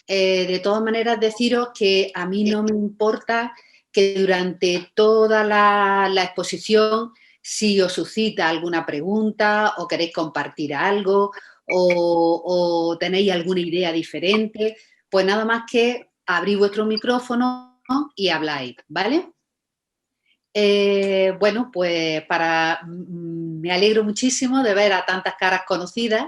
De todas maneras, deciros que a mí no me importa que durante toda la exposición, si os suscita alguna pregunta o queréis compartir algo o tenéis alguna idea diferente, pues nada más que abrir vuestro micrófono y habláis, ¿vale? Bueno, pues me alegro muchísimo de ver a tantas caras conocidas.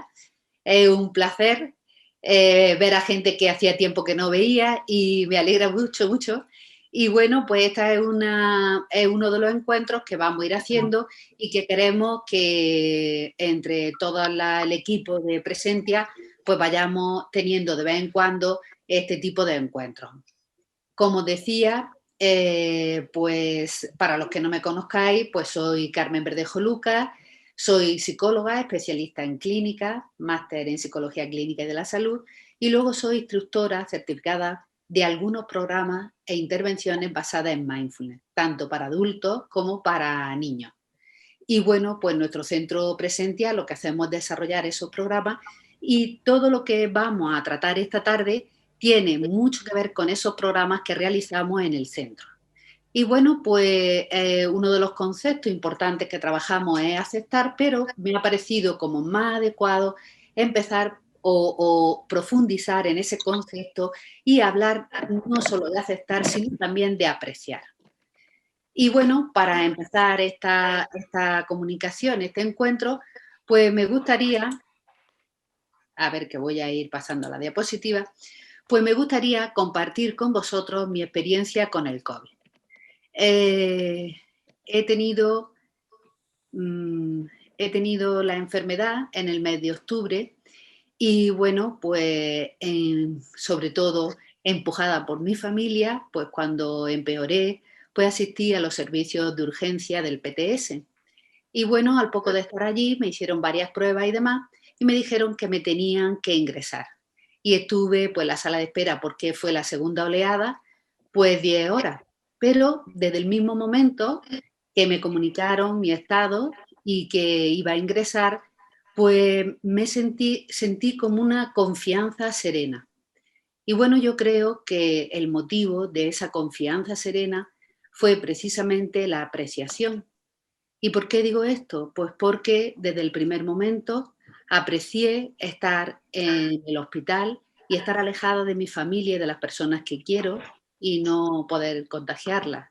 Es un placer ver a gente que hacía tiempo que no veía y me alegra mucho, mucho. Y bueno, pues esta es uno de los encuentros que vamos a ir haciendo y que queremos que entre todo el equipo de Presentia pues vayamos teniendo de vez en cuando este tipo de encuentros. Como decía, pues para los que no me conozcáis, pues soy Carmen Verdejo Lucas, soy psicóloga, especialista en clínica, máster en psicología clínica y de la salud, y luego soy instructora certificada de algunos programas e intervenciones basadas en mindfulness, tanto para adultos como para niños. Y bueno, pues nuestro centro Presentia lo que hacemos es desarrollar esos programas y todo lo que vamos a tratar esta tarde tiene mucho que ver con esos programas que realizamos en el centro. Y bueno, pues uno de los conceptos importantes que trabajamos es aceptar, pero me ha parecido como más adecuado empezar o profundizar en ese concepto y hablar no solo de aceptar, sino también de apreciar. Y bueno, para empezar esta comunicación, este encuentro, pues me gustaría, a ver que voy a ir pasando a la diapositiva, pues me gustaría compartir con vosotros mi experiencia con el COVID. Eh, he tenido he tenido la enfermedad en el mes de octubre y bueno, pues sobre todo empujada por mi familia, pues cuando empeoré, pues asistí a los servicios de urgencia del PTS. Y bueno, al poco de estar allí me hicieron varias pruebas y demás y me dijeron que me tenían que ingresar. Y estuve pues en la sala de espera porque fue la segunda oleada, pues 10 horas. Pero desde el mismo momento que me comunicaron mi estado y que iba a ingresar, pues sentí como una confianza serena. Y bueno, yo creo que el motivo de esa confianza serena fue precisamente la apreciación. ¿Y por qué digo esto? Pues porque desde el primer momento aprecié estar en el hospital y estar alejada de mi familia y de las personas que quiero y no poder contagiarlas.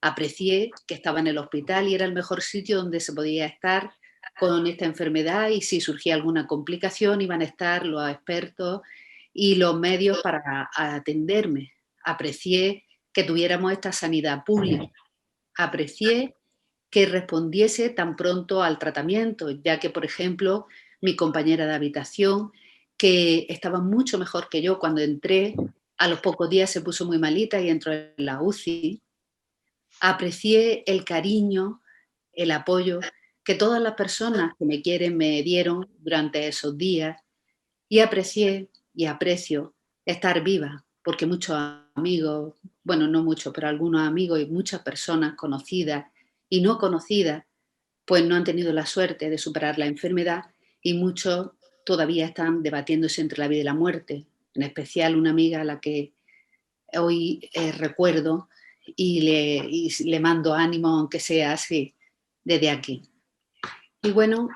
Aprecié que estaba en el hospital y era el mejor sitio donde se podía estar con esta enfermedad y si surgía alguna complicación iban a estar los expertos y los medios para atenderme. Aprecié que tuviéramos esta sanidad pública. Aprecié que respondiese tan pronto al tratamiento, ya que, por ejemplo, mi compañera de habitación, que estaba mucho mejor que yo cuando entré, a los pocos días se puso muy malita y entró en la UCI. Aprecié el cariño, el apoyo que todas las personas que me quieren me dieron durante esos días y aprecié y aprecio estar viva, porque muchos amigos, bueno, no muchos, pero algunos amigos y muchas personas conocidas y no conocidas, pues no han tenido la suerte de superar la enfermedad y muchos todavía están debatiéndose entre la vida y la muerte, en especial una amiga a la que hoy recuerdo y le mando ánimo, aunque sea así, desde aquí. Y bueno,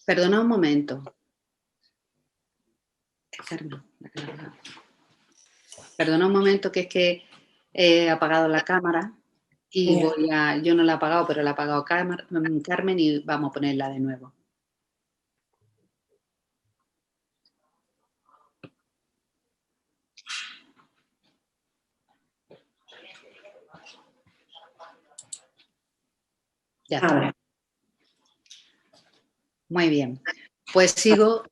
perdona un momento. Carmen, perdona un momento que es que he apagado la cámara y yo no la he apagado, pero la ha apagado Carmen y vamos a ponerla de nuevo. Ya está. Muy bien. Pues sigo,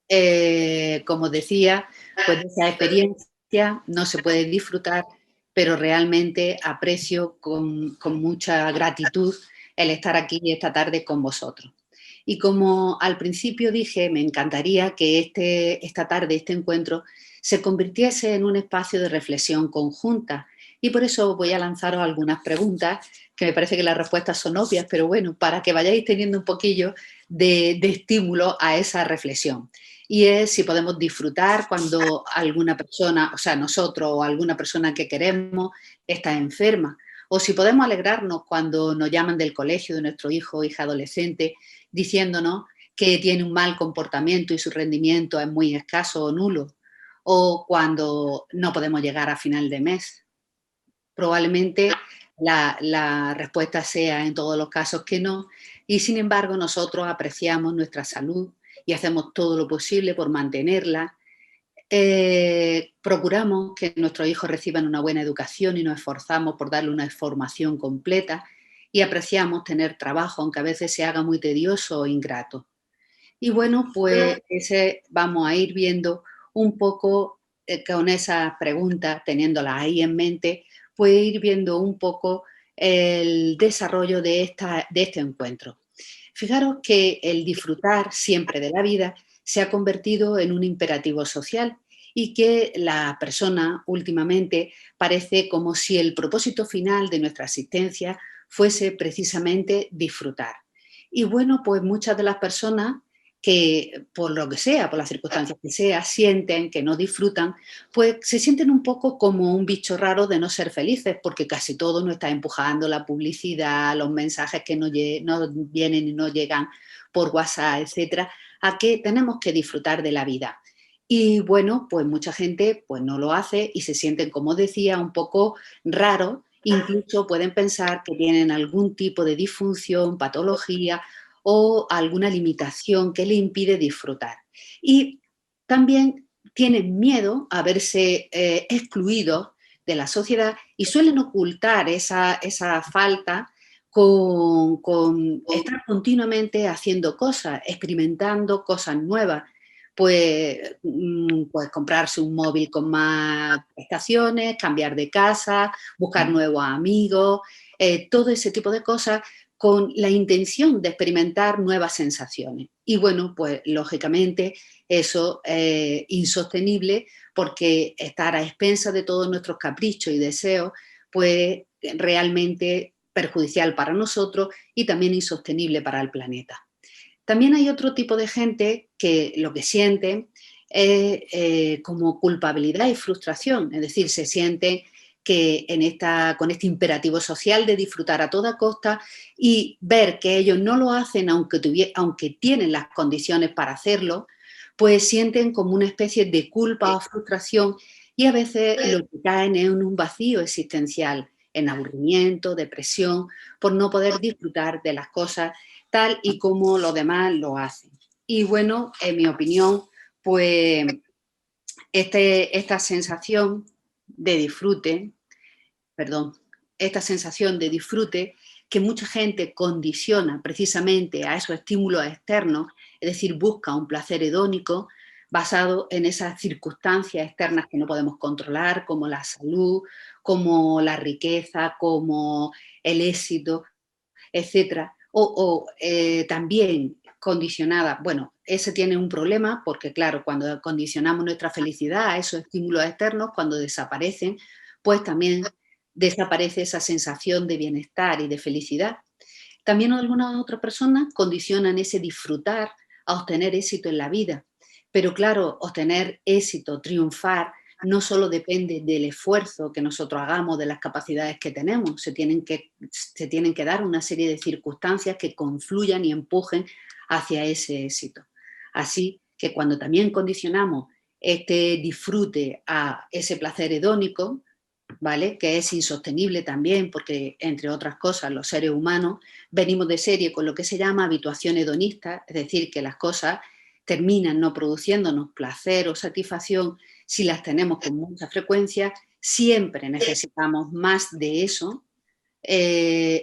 como decía, pues esa experiencia no se puede disfrutar, pero realmente aprecio con mucha gratitud el estar aquí esta tarde con vosotros. Y como al principio dije, me encantaría que esta tarde, este encuentro, se convirtiese en un espacio de reflexión conjunta Y por eso voy a lanzaros algunas preguntas, que me parece que las respuestas son obvias, pero bueno, para que vayáis teniendo un poquillo de estímulo a esa reflexión. Y es si podemos disfrutar cuando alguna persona, o sea, nosotros o alguna persona que queremos está enferma, o si podemos alegrarnos cuando nos llaman del colegio de nuestro hijo o hija adolescente diciéndonos que tiene un mal comportamiento y su rendimiento es muy escaso o nulo, o cuando no podemos llegar a final de mes. Probablemente la respuesta sea en todos los casos que no, y sin embargo nosotros apreciamos nuestra salud y hacemos todo lo posible por mantenerla. Procuramos que nuestros hijos reciban una buena educación y nos esforzamos por darle una formación completa, y apreciamos tener trabajo, aunque a veces se haga muy tedioso o ingrato. Y bueno, pues ese vamos a ir viendo un poco, con esas preguntas, teniéndolas ahí en mente, pues ir viendo un poco el desarrollo de este encuentro. Fijaros que el disfrutar siempre de la vida se ha convertido en un imperativo social, y que la persona últimamente parece como si el propósito final de nuestra existencia fuese precisamente disfrutar. Y bueno, pues muchas de las personas que por lo que sea, por las circunstancias que sea, sienten que no disfrutan, pues se sienten un poco como un bicho raro de no ser felices, porque casi todo nos está empujando la publicidad, los mensajes que no vienen y no llegan por WhatsApp, etcétera, a que tenemos que disfrutar de la vida. Y bueno, pues mucha gente pues no lo hace y se sienten, como decía, un poco raros, incluso pueden pensar que tienen algún tipo de disfunción, patología o alguna limitación que le impide disfrutar. Y también tienen miedo a verse excluidos de la sociedad, y suelen ocultar esa falta con estar continuamente haciendo cosas, experimentando cosas nuevas. Pues comprarse un móvil con más prestaciones, cambiar de casa, buscar nuevos amigos, todo ese tipo de cosas con la intención de experimentar nuevas sensaciones. Y bueno, pues lógicamente eso es insostenible, porque estar a expensas de todos nuestros caprichos y deseos, pues realmente perjudicial para nosotros y también insostenible para el planeta. También hay otro tipo de gente que lo que sienten es como culpabilidad y frustración, es decir, se sienten que con este imperativo social de disfrutar a toda costa, y ver que ellos no lo hacen aunque tienen las condiciones para hacerlo, pues sienten como una especie de culpa o frustración, y a veces lo que caen es en un vacío existencial, en aburrimiento, depresión, por no poder disfrutar de las cosas tal y como los demás lo hacen. Y bueno, en mi opinión, pues esta sensación de disfrute, perdón, esta sensación de disfrute que mucha gente condiciona precisamente a esos estímulos externos, es decir, busca un placer hedónico basado en esas circunstancias externas que no podemos controlar, como la salud, como la riqueza, como el éxito, etcétera, o también condicionada, bueno, ese tiene un problema porque, claro, cuando condicionamos nuestra felicidad a esos estímulos externos, cuando desaparecen, pues también desaparece esa sensación de bienestar y de felicidad. También algunas otras personas condicionan ese disfrutar a obtener éxito en la vida. Pero claro, obtener éxito, triunfar, no solo depende del esfuerzo que nosotros hagamos, de las capacidades que tenemos, se tienen que dar una serie de circunstancias que confluyan y empujen hacia ese éxito. Así que cuando también condicionamos este disfrute a ese placer hedónico, ¿vale? Que es insostenible también, porque, entre otras cosas, los seres humanos venimos de serie con lo que se llama habituación hedonista, es decir, que las cosas terminan no produciéndonos placer o satisfacción si las tenemos con mucha frecuencia. Siempre necesitamos más de eso,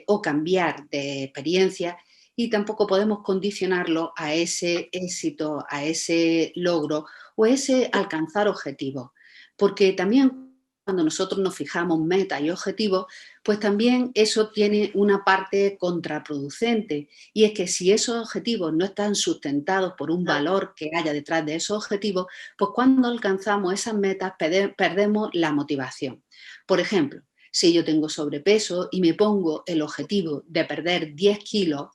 o cambiar de experiencia, y tampoco podemos condicionarlo a ese éxito, a ese logro o ese alcanzar objetivos. Porque también cuando nosotros nos fijamos metas y objetivos, pues también eso tiene una parte contraproducente, y es que si esos objetivos no están sustentados por un valor que haya detrás de esos objetivos, pues cuando alcanzamos esas metas perdemos la motivación. Por ejemplo, si yo tengo sobrepeso y me pongo el objetivo de perder 10 kilos,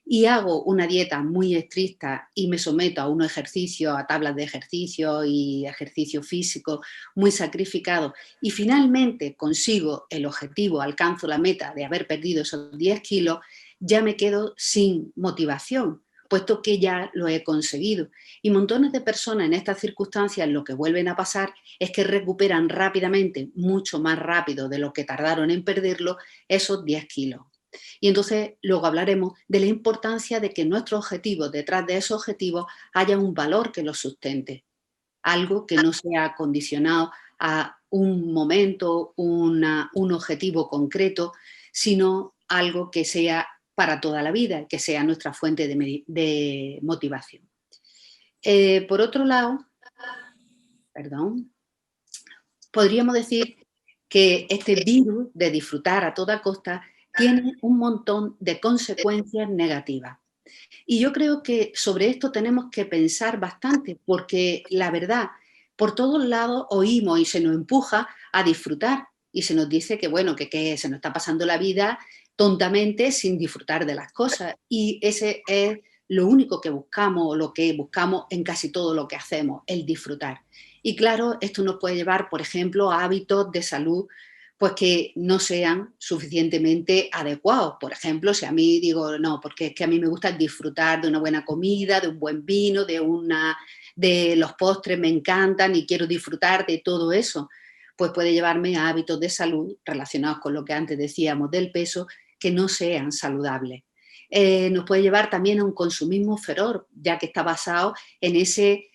y hago una dieta muy estricta y me someto a unos ejercicios, a tablas de ejercicio y ejercicio físico muy sacrificado y finalmente consigo el objetivo, alcanzo la meta de haber perdido esos 10 kilos, ya me quedo sin motivación, puesto que ya lo he conseguido. Y montones de personas en estas circunstancias lo que vuelven a pasar es que recuperan rápidamente, mucho más rápido de lo que tardaron en perderlo, esos 10 kilos. Y entonces luego hablaremos de la importancia de que nuestros objetivos, detrás de esos objetivos, haya un valor que los sustente, algo que no sea condicionado a un momento, un objetivo concreto, sino algo que sea para toda la vida, que sea nuestra fuente de motivación. Por otro lado, perdón, podríamos decir que este virus de disfrutar a toda costa tiene un montón de consecuencias negativas. Y yo creo que sobre esto tenemos que pensar bastante, porque la verdad, por todos lados oímos y se nos empuja a disfrutar y se nos dice que, bueno, que se nos está pasando la vida tontamente sin disfrutar de las cosas. Y ese es lo único que buscamos, o lo que buscamos en casi todo lo que hacemos, el disfrutar. Y claro, esto nos puede llevar, por ejemplo, a hábitos de salud pues que no sean suficientemente adecuados. Por ejemplo, si a mí digo, no, porque es que a mí me gusta disfrutar de una buena comida, de un buen vino, de los postres me encantan y quiero disfrutar de todo eso, pues puede llevarme a hábitos de salud relacionados con lo que antes decíamos del peso, que no sean saludables. Nos puede llevar también a un consumismo feroz, ya que está basado en ese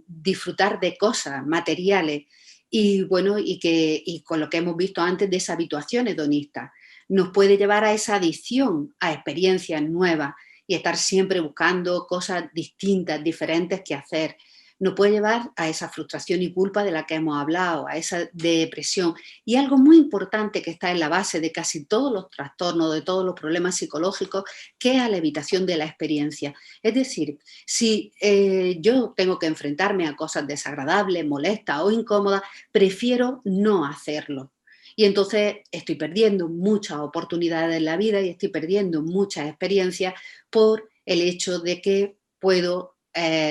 disfrutar de cosas materiales y bueno, y con lo que hemos visto antes de esa habituación hedonista. Nos puede llevar a esa adicción a experiencias nuevas y estar siempre buscando cosas distintas, diferentes que hacer. Nos puede llevar a esa frustración y culpa de la que hemos hablado, a esa depresión. Y algo muy importante que está en la base de casi todos los trastornos, de todos los problemas psicológicos, que es a la evitación de la experiencia. Es decir, si yo tengo que enfrentarme a cosas desagradables, molestas o incómodas, prefiero no hacerlo. Y entonces estoy perdiendo muchas oportunidades en la vida y estoy perdiendo muchas experiencias por el hecho de que puedo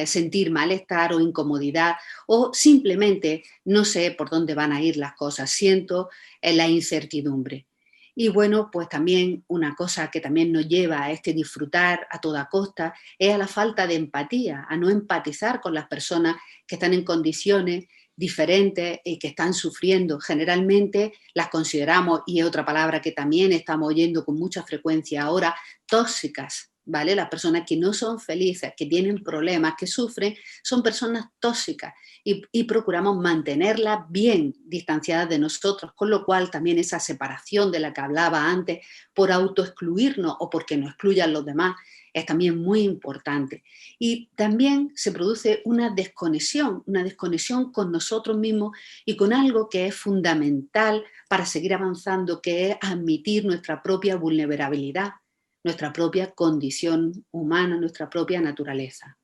sentir malestar o incomodidad o simplemente no sé por dónde van a ir las cosas, siento la incertidumbre. Y bueno, pues también una cosa que también nos lleva a este disfrutar a toda costa es a la falta de empatía, a no empatizar con las personas que están en condiciones diferentes y que están sufriendo. Generalmente las consideramos, y es otra palabra que también estamos oyendo con mucha frecuencia ahora, tóxicas, ¿vale? Las personas que no son felices, que tienen problemas, que sufren, son personas tóxicas y procuramos mantenerlas bien distanciadas de nosotros, con lo cual también esa separación de la que hablaba antes, por autoexcluirnos o porque nos excluyan los demás, es también muy importante. Y también se produce una desconexión con nosotros mismos y con algo que es fundamental para seguir avanzando, que es admitir nuestra propia vulnerabilidad, nuestra propia condición humana, nuestra propia naturaleza.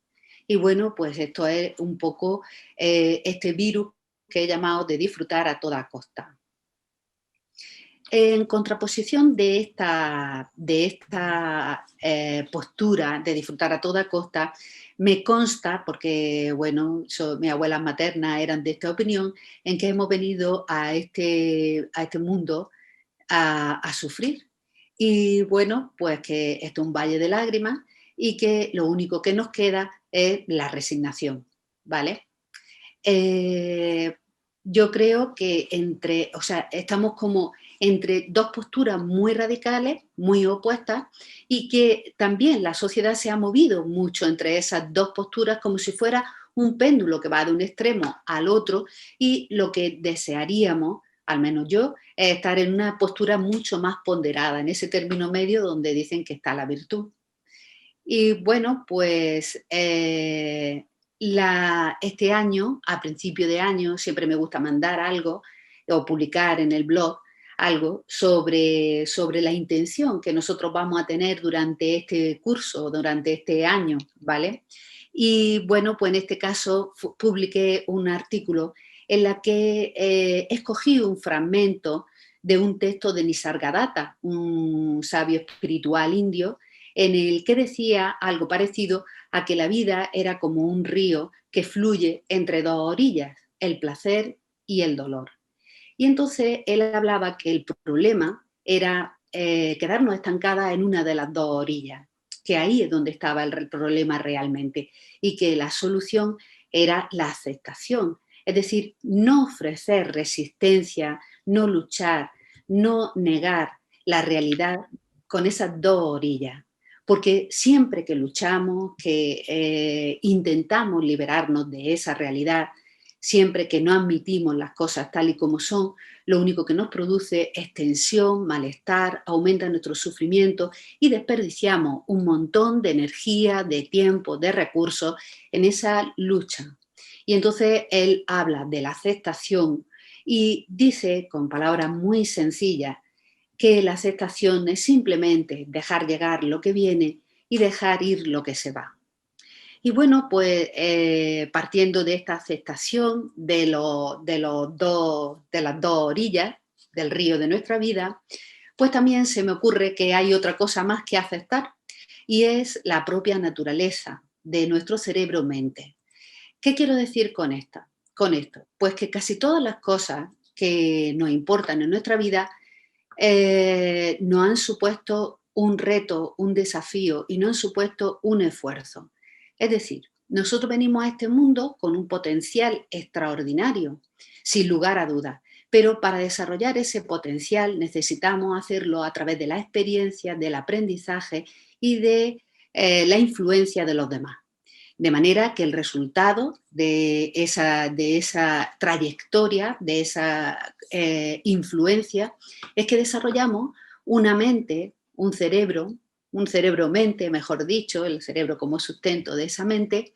Y bueno, pues esto es un poco este virus que he llamado de disfrutar a toda costa. En contraposición de esta postura de disfrutar a toda costa, me consta, porque bueno, mis abuelas maternas eran de esta opinión, en que hemos venido a este mundo a sufrir. Y bueno, pues que esto es un valle de lágrimas y que lo único que nos queda es la resignación, ¿vale? Eh, yo creo que o sea, estamos como entre dos posturas muy radicales, muy opuestas, y que también la sociedad se ha movido mucho entre esas dos posturas como si fuera un péndulo que va de un extremo al otro, y lo que desearíamos, al menos yo, es estar en una postura mucho más ponderada, en ese término medio donde dicen que está la virtud. Y bueno, pues este año, a principio de año, siempre me gusta mandar algo o publicar en el blog algo sobre la intención que nosotros vamos a tener durante este curso, durante este año, ¿vale? Y bueno, pues en este caso publiqué un artículo en la que escogí un fragmento de un texto de Nisargadatta, un sabio espiritual indio, en el que decía algo parecido a que la vida era como un río que fluye entre dos orillas, el placer y el dolor. Y entonces él hablaba que el problema era quedarnos estancadas en una de las dos orillas, que ahí es donde estaba el problema realmente, y que la solución era la aceptación, es decir, no ofrecer resistencia, no luchar, no negar la realidad con esas dos orillas. Porque siempre que luchamos, que intentamos liberarnos de esa realidad, siempre que no admitimos las cosas tal y como son, lo único que nos produce es tensión, malestar, aumenta nuestro sufrimiento y desperdiciamos un montón de energía, de tiempo, de recursos en esa lucha. Y entonces él habla de la aceptación y dice con palabras muy sencillas que la aceptación es simplemente dejar llegar lo que viene y dejar ir lo que se va. Y bueno, pues partiendo de esta aceptación de las dos orillas del río de nuestra vida, pues también se me ocurre que hay otra cosa más que aceptar y es la propia naturaleza de nuestro cerebro-mente. ¿Qué quiero decir con esto? Pues que casi todas las cosas que nos importan en nuestra vida nos han supuesto un reto, un desafío y nos han supuesto un esfuerzo. Es decir, nosotros venimos a este mundo con un potencial extraordinario, sin lugar a dudas, pero para desarrollar ese potencial necesitamos hacerlo a través de la experiencia, del aprendizaje y de la influencia de los demás. De manera que el resultado de esa trayectoria, de esa influencia, es que desarrollamos una mente, un cerebro-mente, mejor dicho, el cerebro como sustento de esa mente,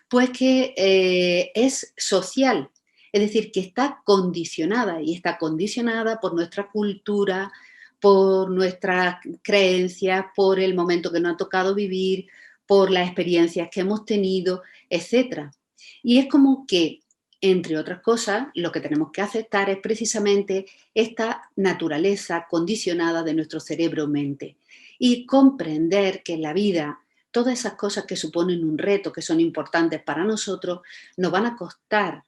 pues que es social, es decir, que está condicionada y está condicionada por nuestra cultura, por nuestras creencias, por el momento que nos ha tocado vivir, por las experiencias que hemos tenido, etcétera. Y es como que, entre otras cosas, lo que tenemos que aceptar es precisamente esta naturaleza condicionada de nuestro cerebro-mente y comprender que en la vida todas esas cosas que suponen un reto, que son importantes para nosotros, nos van a costar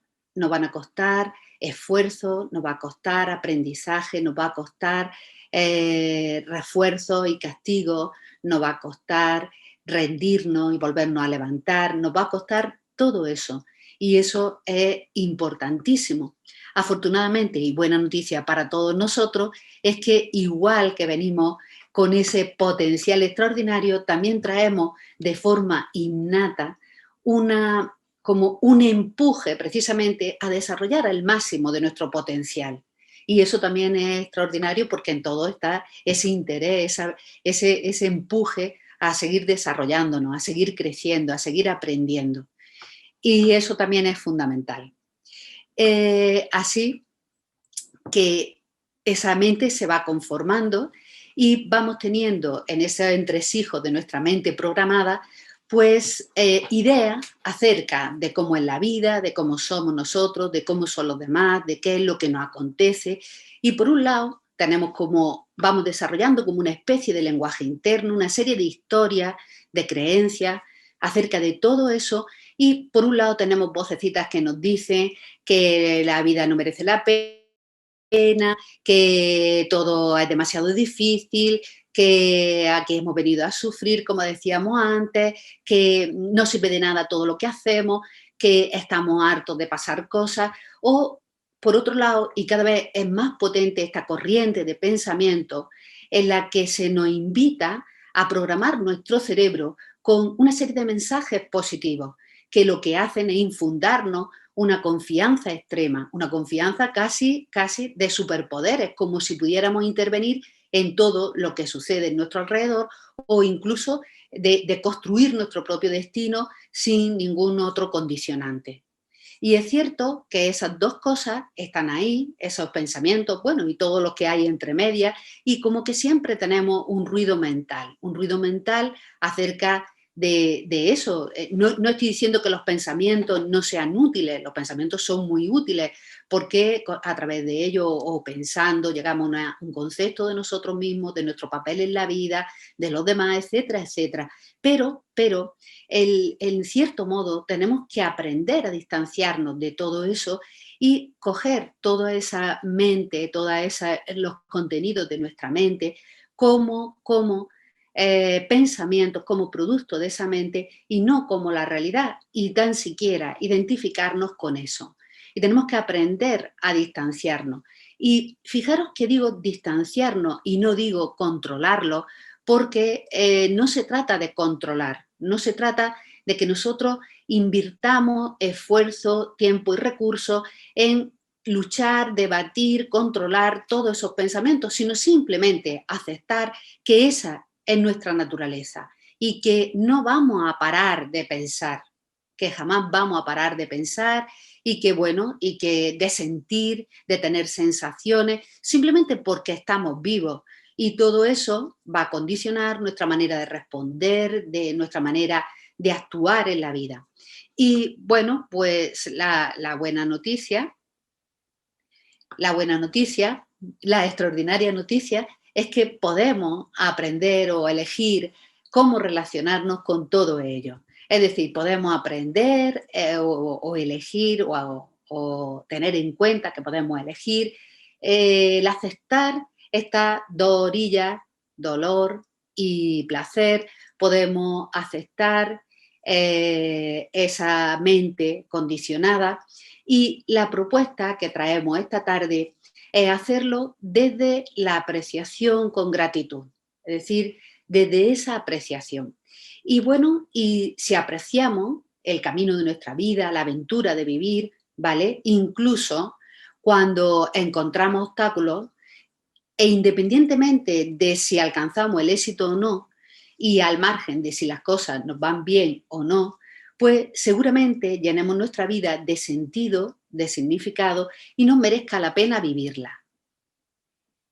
esfuerzo, nos va a costar aprendizaje, nos va a costar refuerzo y castigo, nos va a costar rendirnos y volvernos a levantar, nos va a costar todo eso. Y eso es importantísimo. Afortunadamente, y buena noticia para todos nosotros, es que igual que venimos con ese potencial extraordinario, también traemos de forma innata como un empuje precisamente a desarrollar al máximo de nuestro potencial. Y eso también es extraordinario porque en todo está ese interés, ese empuje a seguir desarrollándonos, a seguir creciendo, a seguir aprendiendo. Y eso también es fundamental. Así que esa mente se va conformando y vamos teniendo en ese entresijo de nuestra mente programada, pues ideas acerca de cómo es la vida, de cómo somos nosotros, de cómo son los demás, de qué es lo que nos acontece. Y por un lado, vamos desarrollando como una especie de lenguaje interno, una serie de historias, de creencias acerca de todo eso. Y por un lado tenemos vocecitas que nos dicen que la vida no merece la pena, que todo es demasiado difícil, que aquí hemos venido a sufrir, como decíamos antes, que no sirve de nada todo lo que hacemos, que estamos hartos de pasar cosas. O, por otro lado, y cada vez es más potente esta corriente de pensamiento en la que se nos invita a programar nuestro cerebro con una serie de mensajes positivos, que lo que hacen es infundarnos una confianza extrema, una confianza casi de superpoderes, como si pudiéramos intervenir en todo lo que sucede en nuestro alrededor o incluso de construir nuestro propio destino sin ningún otro condicionante. Y es cierto que esas dos cosas están ahí, esos pensamientos, bueno, y todo lo que hay entre medias, y como que siempre tenemos un ruido mental acerca de eso. No estoy diciendo que los pensamientos no sean útiles, los pensamientos son muy útiles porque a través de ellos o pensando llegamos a un concepto de nosotros mismos, de nuestro papel en la vida, de los demás, etcétera, etcétera. Pero en cierto modo tenemos que aprender a distanciarnos de todo eso y coger toda esa mente, los contenidos de nuestra mente como pensamientos, como producto de esa mente y no como la realidad, y tan siquiera identificarnos con eso. Y tenemos que aprender a distanciarnos. Y fijaros que digo distanciarnos y no digo controlarlo, porque no se trata de controlar, no se trata de que nosotros invirtamos esfuerzo, tiempo y recursos en luchar, debatir, controlar todos esos pensamientos, sino simplemente aceptar que esa es nuestra naturaleza y que no vamos a parar de pensar, que jamás vamos a parar de pensar y que bueno, y que de sentir, de tener sensaciones, simplemente porque estamos vivos. Y todo eso va a condicionar nuestra manera de responder, de nuestra manera de actuar en la vida. Y bueno, pues la buena noticia, la extraordinaria noticia es que podemos aprender o elegir cómo relacionarnos con todo ello. Es decir, podemos aprender o elegir o tener en cuenta que podemos elegir el aceptar estas dos orillas, dolor y placer. Podemos aceptar esa mente condicionada y la propuesta que traemos esta tarde es hacerlo desde la apreciación con gratitud, es decir, desde esa apreciación. Y bueno, y si apreciamos el camino de nuestra vida, la aventura de vivir, ¿vale? Incluso cuando encontramos obstáculos, e independientemente de si alcanzamos el éxito o no, y al margen de si las cosas nos van bien o no, pues seguramente llenemos nuestra vida de sentido, de significado y nos merezca la pena vivirla.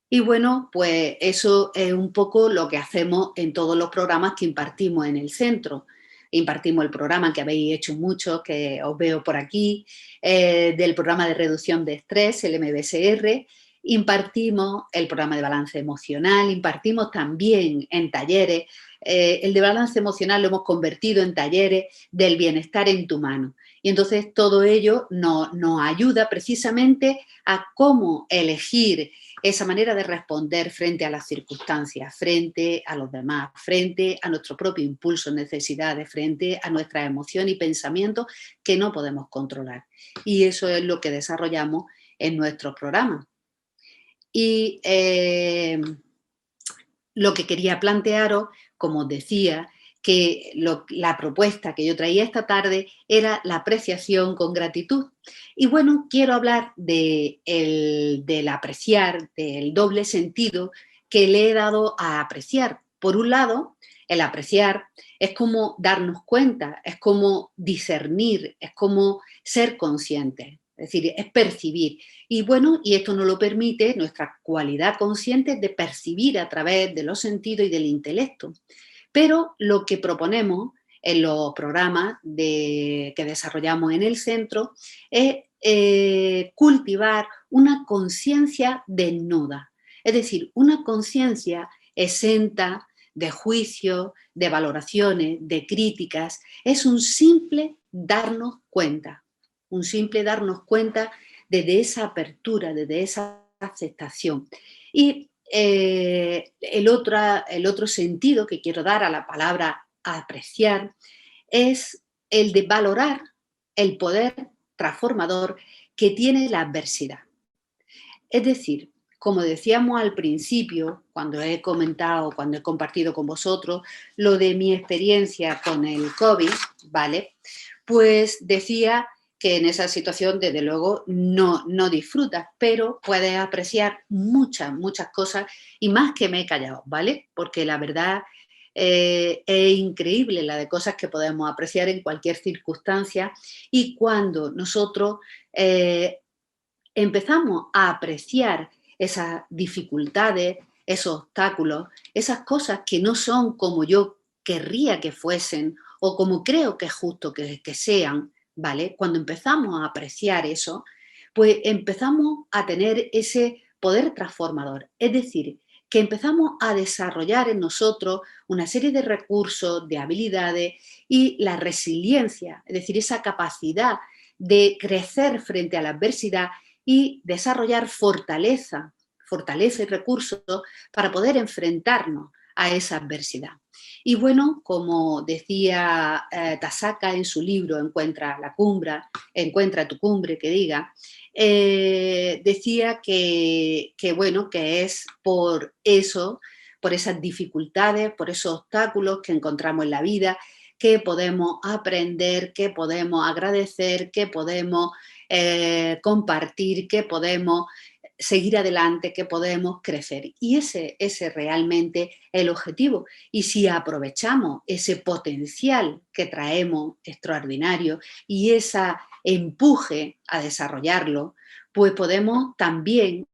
Y bueno, pues eso es un poco lo que hacemos en todos los programas que impartimos en el centro. Impartimos el programa que habéis hecho muchos, que os veo por aquí, del programa de reducción de estrés, el MBSR. Impartimos el programa de balance emocional, impartimos también en talleres. El de balance emocional lo hemos convertido en talleres del bienestar en tu mano. Y entonces todo ello nos ayuda precisamente a cómo elegir esa manera de responder frente a las circunstancias, frente a los demás, frente a nuestro propio impulso, necesidades, frente a nuestras emociones y pensamientos que no podemos controlar. Y eso es lo que desarrollamos en nuestros programas. Y lo que quería plantearos, como os decía, que la propuesta que yo traía esta tarde era la apreciación con gratitud. Y bueno, quiero hablar del apreciar, del doble sentido que le he dado a apreciar. Por un lado, el apreciar es como darnos cuenta, es como discernir, es como ser conscientes, es decir, es percibir. Y bueno, y esto nos lo permite nuestra cualidad consciente de percibir a través de los sentidos y del intelecto. Pero lo que proponemos en los programas que desarrollamos en el centro es cultivar una conciencia desnuda, es decir, una conciencia exenta de juicios, de valoraciones, de críticas. Es un simple darnos cuenta desde esa apertura, desde esa aceptación. Y el otro sentido que quiero dar a la palabra apreciar es el de valorar el poder transformador que tiene la adversidad. Es decir, como decíamos al principio, cuando he comentado, cuando he compartido con vosotros lo de mi experiencia con el COVID, ¿vale? Pues decía que en esa situación, desde luego, no disfrutas, pero puedes apreciar muchas, muchas cosas y más que me he callado, ¿vale? Porque la verdad es increíble la de cosas que podemos apreciar en cualquier circunstancia y cuando nosotros empezamos a apreciar esas dificultades, esos obstáculos, esas cosas que no son como yo querría que fuesen o como creo que es justo que sean, ¿vale? Cuando empezamos a apreciar eso, pues empezamos a tener ese poder transformador. Es decir, que empezamos a desarrollar en nosotros una serie de recursos, de habilidades y la resiliencia, es decir, esa capacidad de crecer frente a la adversidad y desarrollar fortaleza, fortaleza y recursos para poder enfrentarnos a esa adversidad. Y bueno, como decía Tasaka en su libro Encuentra tu cumbre, que diga, decía bueno, que es por eso, por esas dificultades, por esos obstáculos que encontramos en la vida, que podemos aprender, que podemos agradecer, que podemos compartir, que podemos seguir adelante, que podemos crecer. Y ese realmente es el objetivo. Y si aprovechamos ese potencial que traemos extraordinario y ese empuje a desarrollarlo, pues podemos también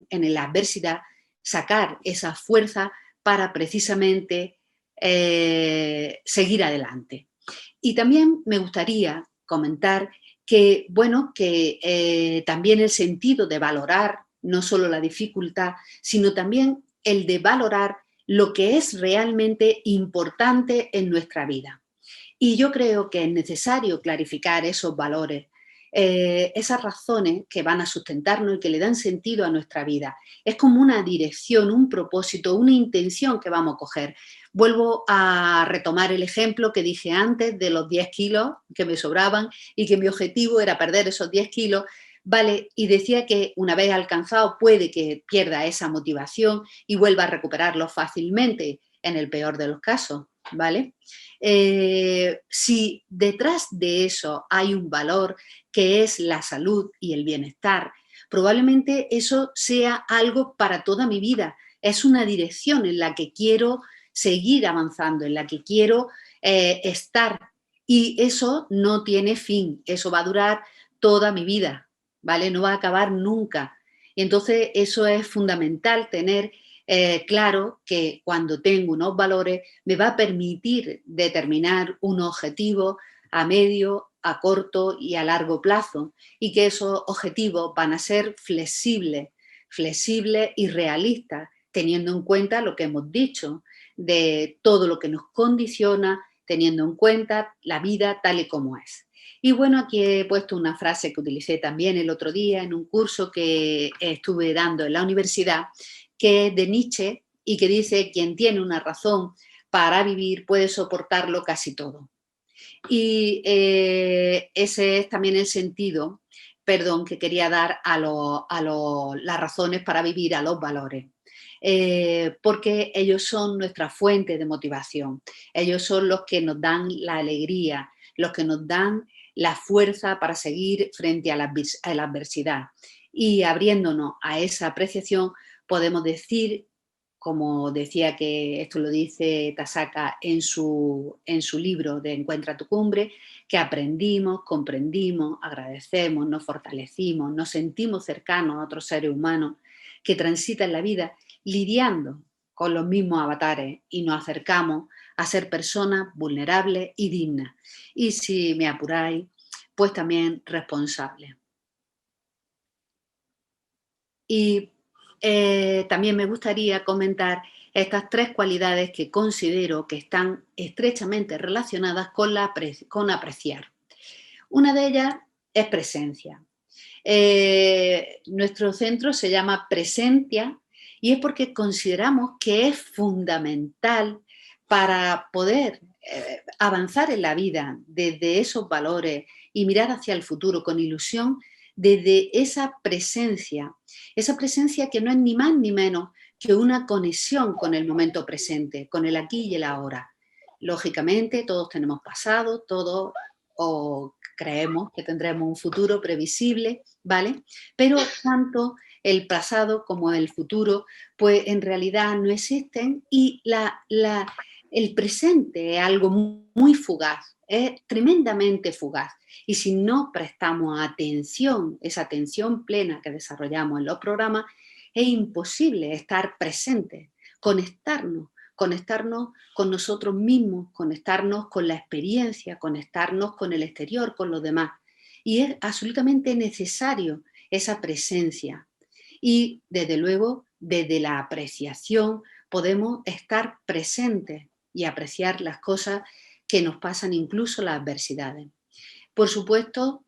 en la adversidad sacar esa fuerza para precisamente seguir adelante. Y también me gustaría comentar que, bueno, que también el sentido de valorar no solo la dificultad, sino también el de valorar lo que es realmente importante en nuestra vida. Y yo creo que es necesario clarificar esos valores, esas razones que van a sustentarnos y que le dan sentido a nuestra vida. Es como una dirección, un propósito, una intención que vamos a coger. Vuelvo a retomar el ejemplo que dije antes de los 10 kilos que me sobraban y que mi objetivo era perder esos 10 kilos. Vale, y decía que una vez alcanzado puede que pierda esa motivación y vuelva a recuperarlo fácilmente en el peor de los casos, ¿vale? Si detrás de eso hay un valor que es la salud y el bienestar, probablemente eso sea algo para toda mi vida. Es una dirección en la que quiero seguir avanzando, en la que quiero estar. Y eso no tiene fin, eso va a durar toda mi vida, ¿vale? No va a acabar nunca. Y entonces eso es fundamental tener claro que cuando tengo unos valores me va a permitir determinar un objetivo a medio, a corto y a largo plazo y que esos objetivos van a ser flexibles y realistas, teniendo en cuenta lo que hemos dicho, de todo lo que nos condiciona, teniendo en cuenta la vida tal y como es. Y bueno, aquí he puesto una frase que utilicé también el otro día en un curso que estuve dando en la universidad, que es de Nietzsche y que dice: quien tiene una razón para vivir puede soportarlo casi todo. Y ese es también el sentido, perdón, que quería dar las razones para vivir, a los valores. Porque ellos son nuestra fuente de motivación, ellos son los que nos dan la alegría, los que nos dan la fuerza para seguir frente a la adversidad. Y abriéndonos a esa apreciación, podemos decir, como decía que esto lo dice Tasaka en su libro de Encuentra tu cumbre, que aprendimos, comprendimos, agradecemos, nos fortalecimos, nos sentimos cercanos a otros seres humanos que transitan la vida lidiando con los mismos avatares y nos acercamos a ser personas vulnerables y dignas. Y si me apuráis, pues también responsables. Y también me gustaría comentar estas tres cualidades que considero que están estrechamente relacionadas con apreciar. Una de ellas es presencia. Nuestro centro se llama Presencia y es porque consideramos que es fundamental para poder avanzar en la vida desde esos valores y mirar hacia el futuro con ilusión, desde esa presencia que no es ni más ni menos que una conexión con el momento presente, con el aquí y el ahora. Lógicamente, todos tenemos pasado, todos o creemos que tendremos un futuro previsible, ¿vale? Pero tanto el pasado como el futuro, pues en realidad no existen y el presente es algo muy fugaz, es tremendamente fugaz. Y si no prestamos atención, esa atención plena que desarrollamos en los programas, es imposible estar presentes, conectarnos conectarnos con nosotros mismos, conectarnos con la experiencia, conectarnos con el exterior, con los demás. Y es absolutamente necesario esa presencia. Y desde luego, desde la apreciación, podemos estar presentes y apreciar las cosas que nos pasan, incluso las adversidades. Por supuesto,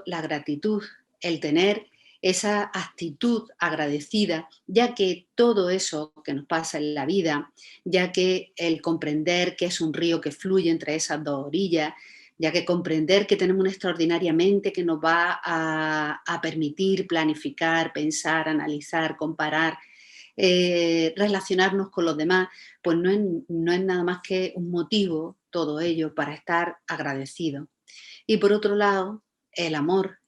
la gratitud, el tener esa actitud agradecida, ya que todo eso que nos pasa en la vida, ya que el comprender que es un río que fluye entre esas dos orillas, ya que comprender que tenemos una extraordinaria mente que nos va a permitir planificar, pensar, analizar, comparar, relacionarnos con los demás, pues no es nada más que un motivo, todo ello, para estar agradecido. Y por otro lado, el amor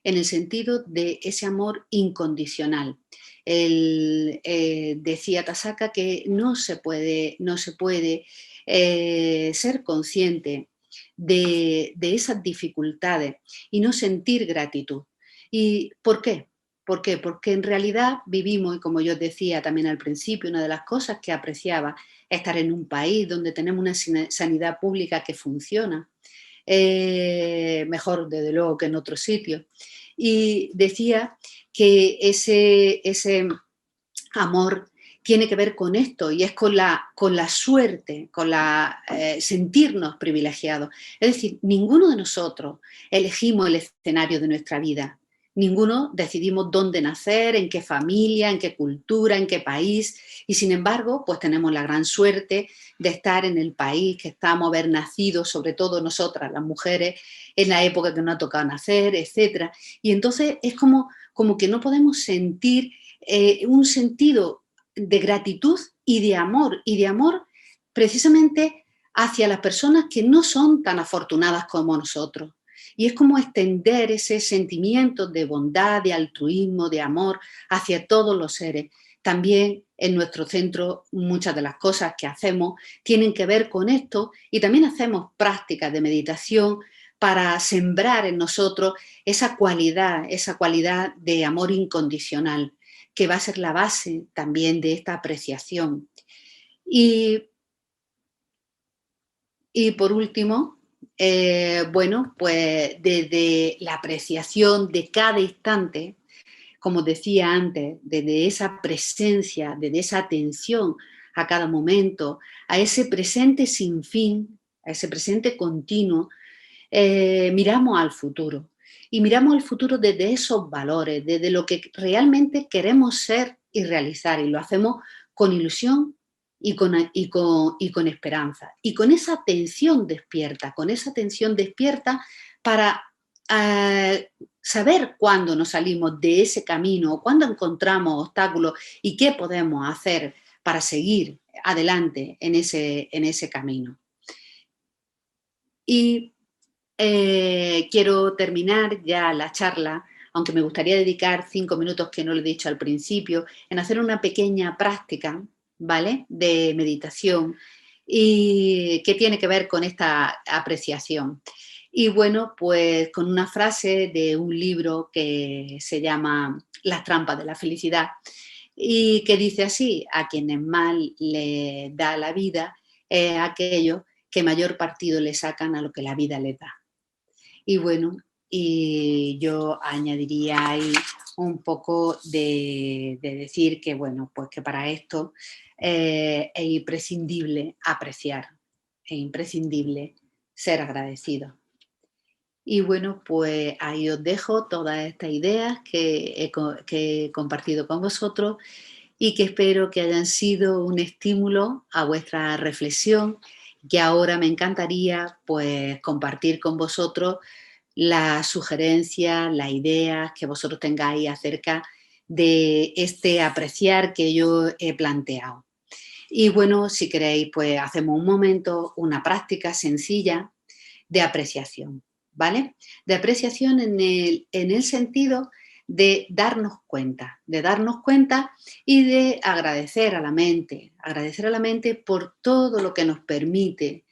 en el sentido de ese amor incondicional. Decía Tasaka que no se puede ser consciente de esas dificultades y no sentir gratitud. ¿Y por qué? ¿Por qué? Porque en realidad vivimos, y como yo decía también al principio, una de las cosas que apreciaba es estar en un país donde tenemos una sanidad pública que funciona, mejor desde luego que en otros sitios. Y decía que ese amor tiene que ver con esto y es con la suerte, con sentirnos privilegiados. Es decir, ninguno de nosotros elegimos el escenario de nuestra vida. Ninguno decidimos dónde nacer, en qué familia, en qué cultura, en qué país, y sin embargo, pues tenemos la gran suerte de estar en el país que estamos, haber nacido, sobre todo nosotras, las mujeres, en la época que nos ha tocado nacer, etcétera. Y entonces es como que no podemos sentir un sentido de gratitud y de amor precisamente hacia las personas que no son tan afortunadas como nosotros. Y es como extender ese sentimiento de bondad, de altruismo, de amor hacia todos los seres. También en nuestro centro muchas de las cosas que hacemos tienen que ver con esto y también hacemos prácticas de meditación para sembrar en nosotros esa cualidad de amor incondicional, que va a ser la base también de esta apreciación. Y, y por último, bueno, pues desde la apreciación de cada instante, como decía antes, desde esa presencia, desde esa atención a cada momento, a ese presente sin fin, a ese presente continuo, miramos al futuro. Y miramos al futuro desde esos valores, desde lo que realmente queremos ser y realizar. Y lo hacemos con ilusión y con esperanza. Y con esa atención despierta para saber cuándo nos salimos de ese camino, cuándo encontramos obstáculos y qué podemos hacer para seguir adelante en ese camino. Y quiero terminar ya la charla, aunque me gustaría dedicar 5 minutos, que no lo he dicho al principio, en hacer una pequeña práctica, ¿vale?, de meditación y que tiene que ver con esta apreciación. Y bueno, pues con una frase de un libro que se llama Las trampas de la felicidad y que dice así: a quienes mal le da la vida es aquellos que mayor partido le sacan a lo que la vida les da. Y bueno, y yo añadiría ahí un poco de decir que, bueno, pues que para esto es imprescindible apreciar, es imprescindible ser agradecido. Y bueno, pues ahí os dejo todas estas ideas que he compartido con vosotros y que espero que hayan sido un estímulo a vuestra reflexión, que ahora me encantaría pues compartir con vosotros las sugerencias, las ideas que vosotros tengáis acerca de este apreciar que yo he planteado. Y bueno, si queréis, pues hacemos un momento, una práctica sencilla de apreciación, ¿vale? De apreciación en el sentido de darnos cuenta y de agradecer a la mente por todo lo que nos permite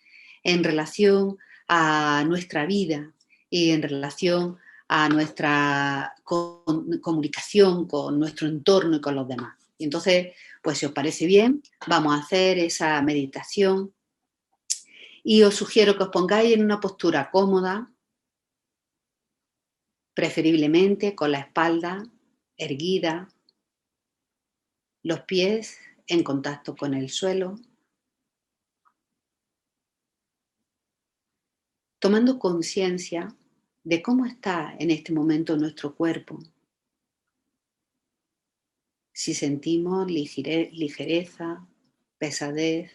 en relación a nuestra vida y en relación a nuestra comunicación con nuestro entorno y con los demás. Y entonces, pues Pues si os parece bien, vamos a hacer esa meditación y os sugiero que os pongáis en una postura cómoda, preferiblemente con la espalda erguida, los pies en contacto con el suelo, tomando conciencia de cómo está en este momento nuestro cuerpo. Si sentimos ligereza, pesadez,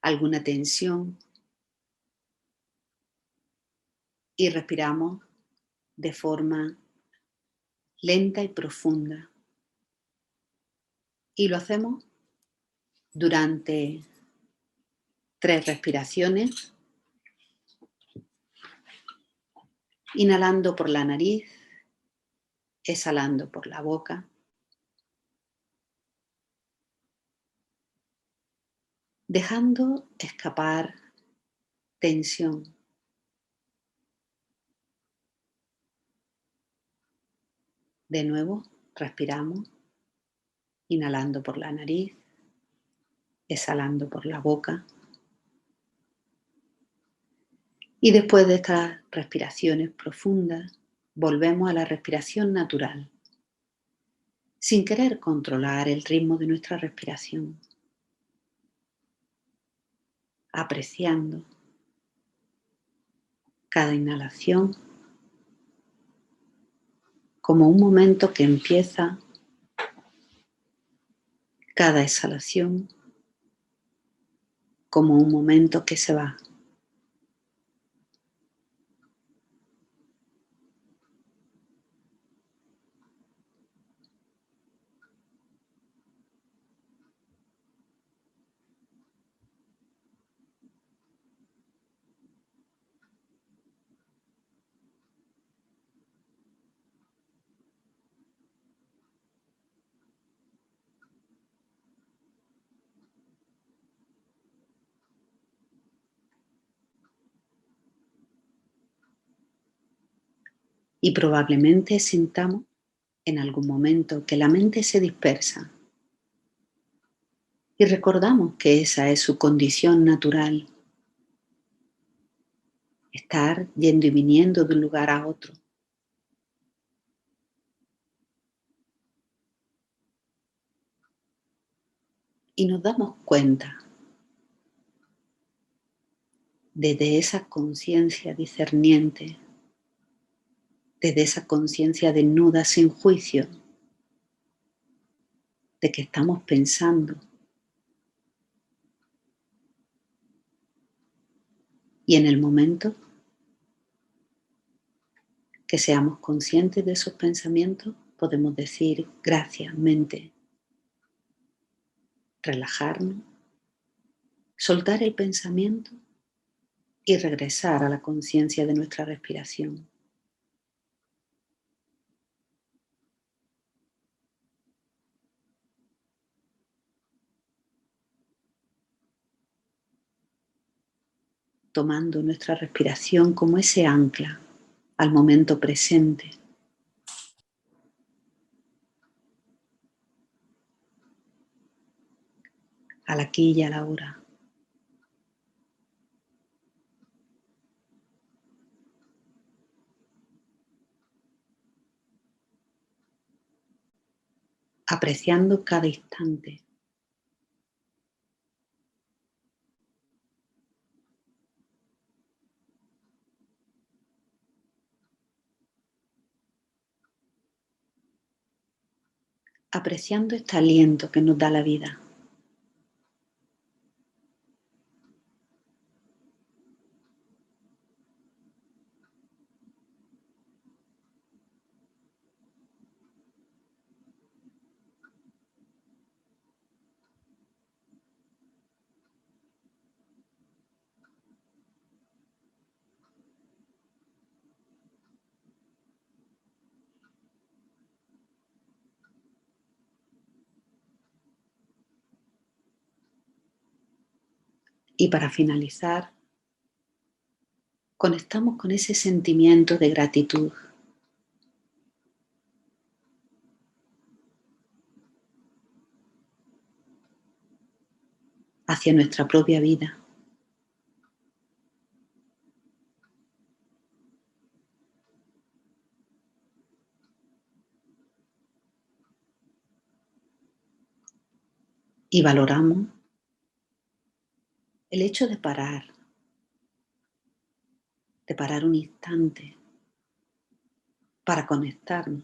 alguna tensión, y respiramos de forma lenta y profunda. Y lo hacemos durante 3 respiraciones, inhalando por la nariz, exhalando por la boca, dejando escapar tensión. De nuevo, respiramos, inhalando por la nariz, exhalando por la boca. Y después de estas respiraciones profundas, volvemos a la respiración natural, sin querer controlar el ritmo de nuestra respiración, apreciando cada inhalación como un momento que empieza, cada exhalación como un momento que se va. Y probablemente sintamos en algún momento que la mente se dispersa y recordamos que esa es su condición natural, estar yendo y viniendo de un lugar a otro. Y nos damos cuenta desde esa conciencia discerniente, desde esa conciencia desnuda sin juicio, de que estamos pensando. Y en el momento que seamos conscientes de esos pensamientos, podemos decir gracias, mente, relajarnos, soltar el pensamiento y regresar a la conciencia de nuestra respiración. Tomando nuestra respiración como ese ancla al momento presente, al aquí y a la hora. Apreciando cada instante. Apreciando este aliento que nos da la vida. Y para finalizar, conectamos con ese sentimiento de gratitud. hacia nuestra propia vida. Y valoramos el hecho de parar un instante para conectarnos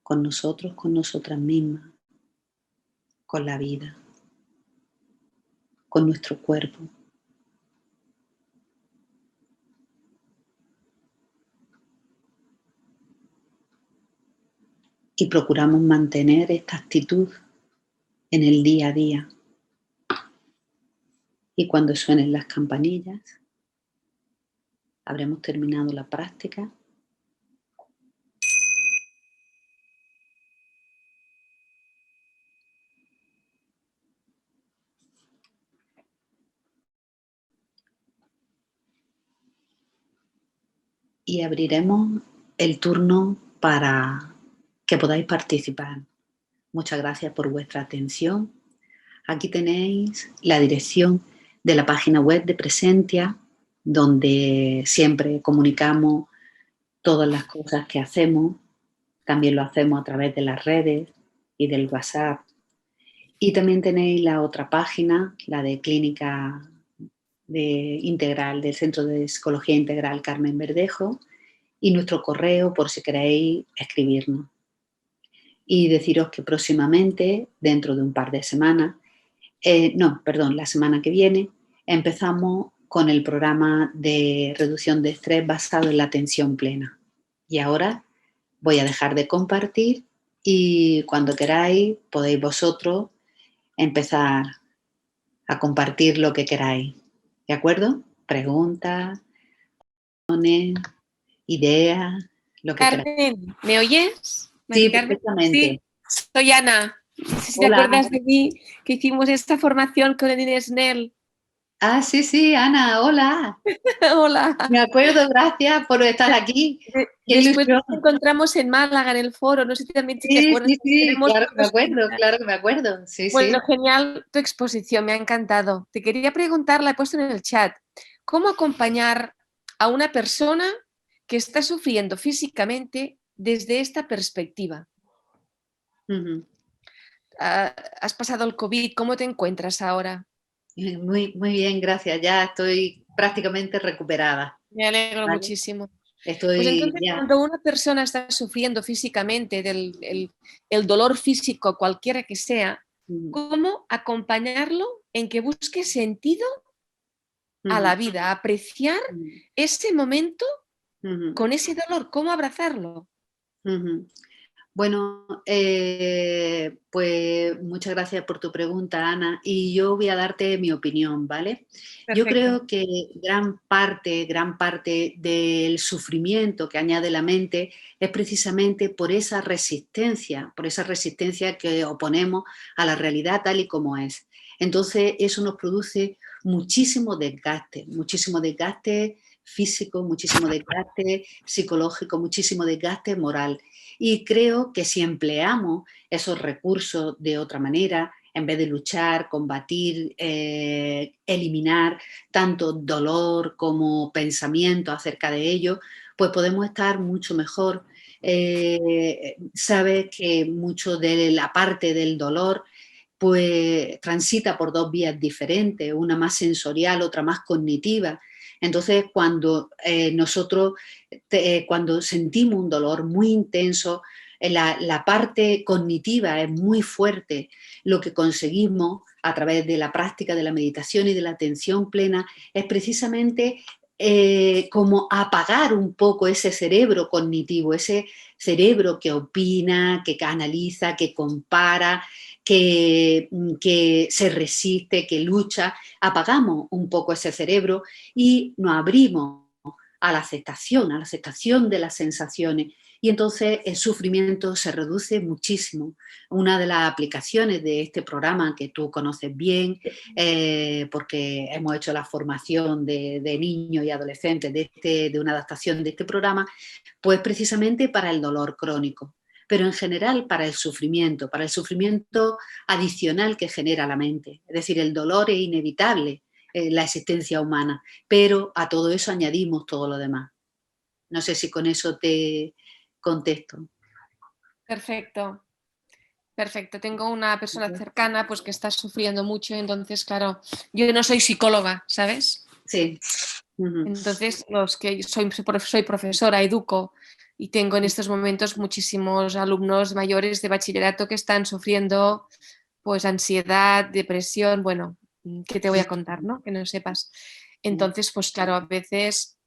con nosotros, con nosotras mismas, con la vida, con nuestro cuerpo. Y procuramos mantener esta actitud en el día a día. Y cuando suenen las campanillas, habremos terminado la práctica. Y abriremos el turno para que podáis participar. Muchas gracias por vuestra atención. Aquí tenéis la dirección de la página web de Presentia, donde siempre comunicamos todas las cosas que hacemos. También lo hacemos a través de las redes y del WhatsApp. Y también tenéis la otra página, la de Clínica Integral del Centro de Psicología Integral Carmen Verdejo, y nuestro correo por si queréis escribirnos. Y deciros que próximamente, dentro de un par de semanas, la semana que viene, empezamos con el programa de reducción de estrés basado en la atención plena. Y ahora voy a dejar de compartir y cuando queráis podéis vosotros empezar a compartir lo que queráis. ¿De acuerdo? Preguntas, ideas, lo que queráis. Carmen, ¿me oyes? Sí, Carmen, perfectamente. sí, soy Ana. No sé si te Hola. acuerdas de mí, que hicimos esta formación con Inés Nel. Ah, sí, Ana, hola. Hola. Me acuerdo, gracias por estar aquí. Después nos encontramos en Málaga, en el foro, no sé si también te acuerdas. Sí, claro que me acuerdo. Sí, bueno, sí. genial tu exposición, me ha encantado. Te quería preguntar, la he puesto en el chat, ¿cómo acompañar a una persona que está sufriendo físicamente desde esta perspectiva? Uh-huh. Has pasado el COVID, ¿cómo te encuentras ahora? Muy bien, gracias. Ya estoy prácticamente recuperada. Me alegro ¿Vale? muchísimo. Estoy Pues entonces, ya. cuando una persona está sufriendo físicamente el dolor físico, cualquiera que sea, ¿cómo acompañarlo en que busque sentido a la vida? Apreciar ese momento con ese dolor, ¿cómo abrazarlo? Bueno, pues muchas gracias por tu pregunta, Ana, y yo voy a darte mi opinión, ¿vale? Perfecto. Yo creo que gran parte del sufrimiento que añade la mente es precisamente por esa resistencia que oponemos a la realidad tal y como es. Entonces, eso nos produce muchísimo desgaste físico, muchísimo desgaste psicológico, muchísimo desgaste moral. Y creo que si empleamos esos recursos de otra manera, en vez de luchar, combatir, eliminar tanto dolor como pensamiento acerca de ello, pues podemos estar mucho mejor. Sabes que mucho de la parte del dolor pues transita por dos vías diferentes, una más sensorial, otra más cognitiva. Entonces, cuando cuando sentimos un dolor muy intenso, la parte cognitiva es muy fuerte. Lo que conseguimos a través de la práctica de la meditación y de la atención plena es precisamente como apagar un poco ese cerebro cognitivo, ese cerebro que opina, que analiza, que compara, que se resiste, que lucha. Apagamos un poco ese cerebro y nos abrimos a la aceptación de las sensaciones. Y entonces el sufrimiento se reduce muchísimo. Una de las aplicaciones de este programa que tú conoces bien, porque hemos hecho la formación de niños y adolescentes de una adaptación de este programa, pues precisamente para el dolor crónico. pero en general para el sufrimiento adicional que genera la mente. Es decir, el dolor es inevitable en la existencia humana, pero a todo eso añadimos todo lo demás. No sé si con eso te contesto. Perfecto. Perfecto. Tengo una persona cercana pues que está sufriendo mucho, entonces, claro, yo no soy psicóloga, ¿sabes? Sí. Entonces, soy profesora, educo y tengo en estos momentos muchísimos alumnos mayores de bachillerato que están sufriendo pues ansiedad, depresión, bueno, ¿qué te voy a contar, no? Que no sepas. Entonces, pues claro, a veces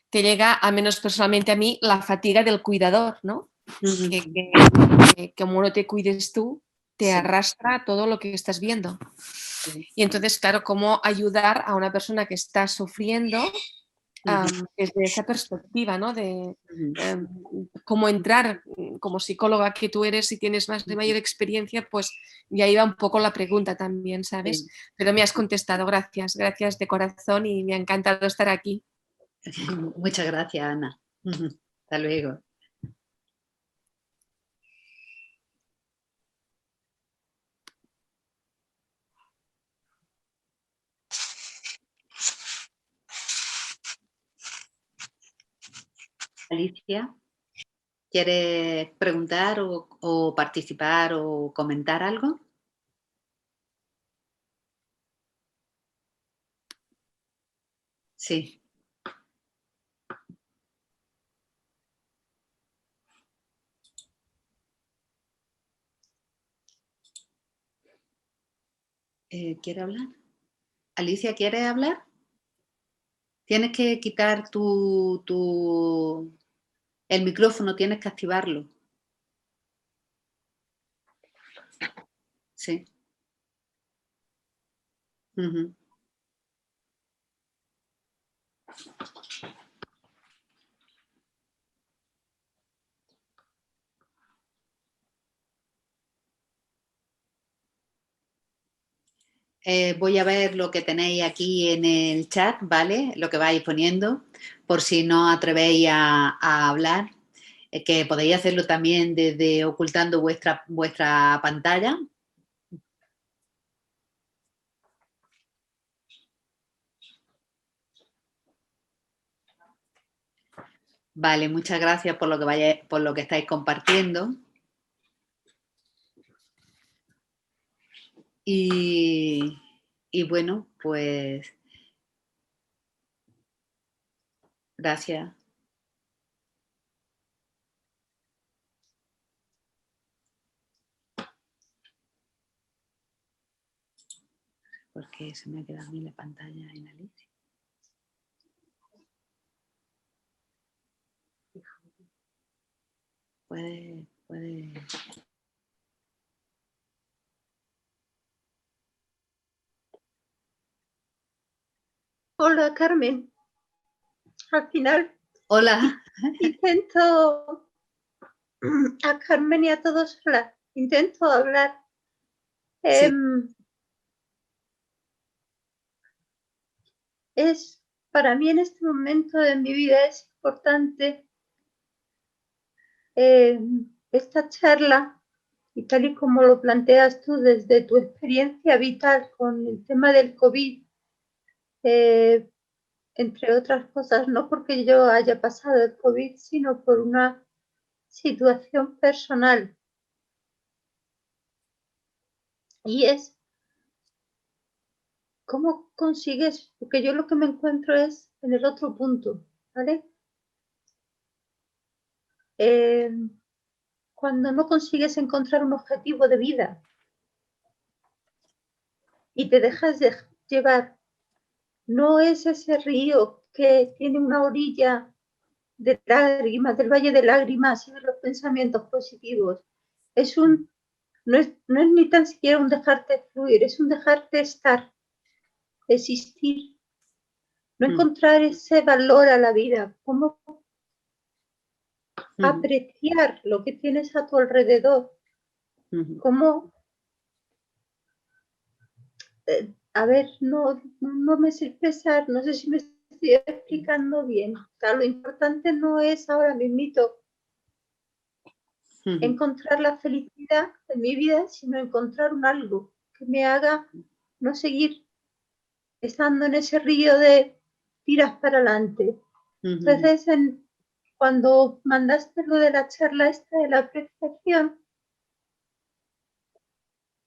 te llega, al menos personalmente a mí, la fatiga del cuidador, ¿no? Que como no te cuides tú, te arrastra todo lo que estás viendo. Y entonces, claro, cómo ayudar a una persona que está sufriendo desde esa perspectiva, ¿no? De cómo entrar como psicóloga que tú eres y tienes más de mayor experiencia, pues ya iba un poco la pregunta también, ¿sabes? Sí. Pero me has contestado, gracias de corazón y me ha encantado estar aquí. Muchas gracias, Ana. Hasta luego. Alicia, ¿quieres preguntar o participar o comentar algo? Sí. ¿Quiere hablar? Alicia, ¿quieres hablar? Tienes que quitar el micrófono, tienes que activarlo. Sí. Voy a ver lo que tenéis aquí en el chat, ¿vale? Lo que vais poniendo, por si no atrevéis a hablar, que podéis hacerlo también desde ocultando vuestra pantalla. Vale, muchas gracias por lo que estáis compartiendo. Y bueno, pues gracias. Porque se me ha quedado a mí la pantalla en Alicia. Puede. Hola, Carmen. Al final. Hola. Intento a Carmen y a todos hablar. Intento hablar. Sí. Para mí en este momento de mi vida es importante esta charla, y tal y como lo planteas tú desde tu experiencia vital con el tema del COVID, entre otras cosas, no porque yo haya pasado el COVID, sino por una situación personal. Y es cómo consigues, porque yo lo que me encuentro es en el otro punto, ¿vale? Cuando no consigues encontrar un objetivo de vida y te dejas de llevar, no es ese río que tiene una orilla de lágrimas, del valle de lágrimas y de los pensamientos positivos. No es ni tan siquiera un dejarte fluir, es un dejarte estar, existir, no encontrar ese valor a la vida, cómo apreciar lo que tienes a tu alrededor, cómo, a ver, no me sé expresar, no sé si me estoy explicando bien. O sea, lo importante no es ahora mismo Ujú. encontrar la felicidad en mi vida, sino encontrar un algo que me haga no seguir estando en ese río de tiras para adelante. Ujú. Entonces, cuando mandaste lo de la charla esta de la apreciación,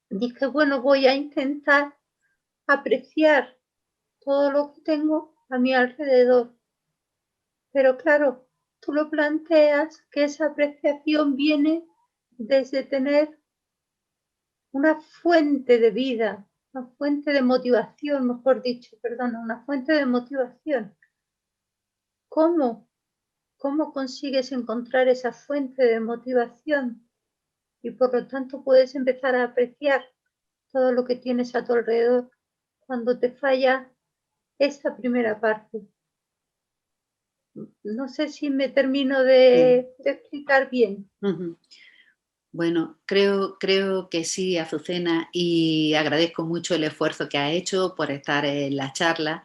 dije, bueno, voy a intentar apreciar todo lo que tengo a mi alrededor. Pero claro, tú lo planteas que esa apreciación viene desde tener una fuente de vida, una fuente de motivación, mejor dicho, perdona, una fuente de motivación. ¿Cómo? ¿Cómo consigues encontrar esa fuente de motivación? Y por lo tanto puedes empezar a apreciar todo lo que tienes a tu alrededor cuando te falla esa primera parte. No sé si me termino Sí. de explicar bien. Ujú. Bueno, creo que sí, Azucena, y agradezco mucho el esfuerzo que ha hecho por estar en la charla.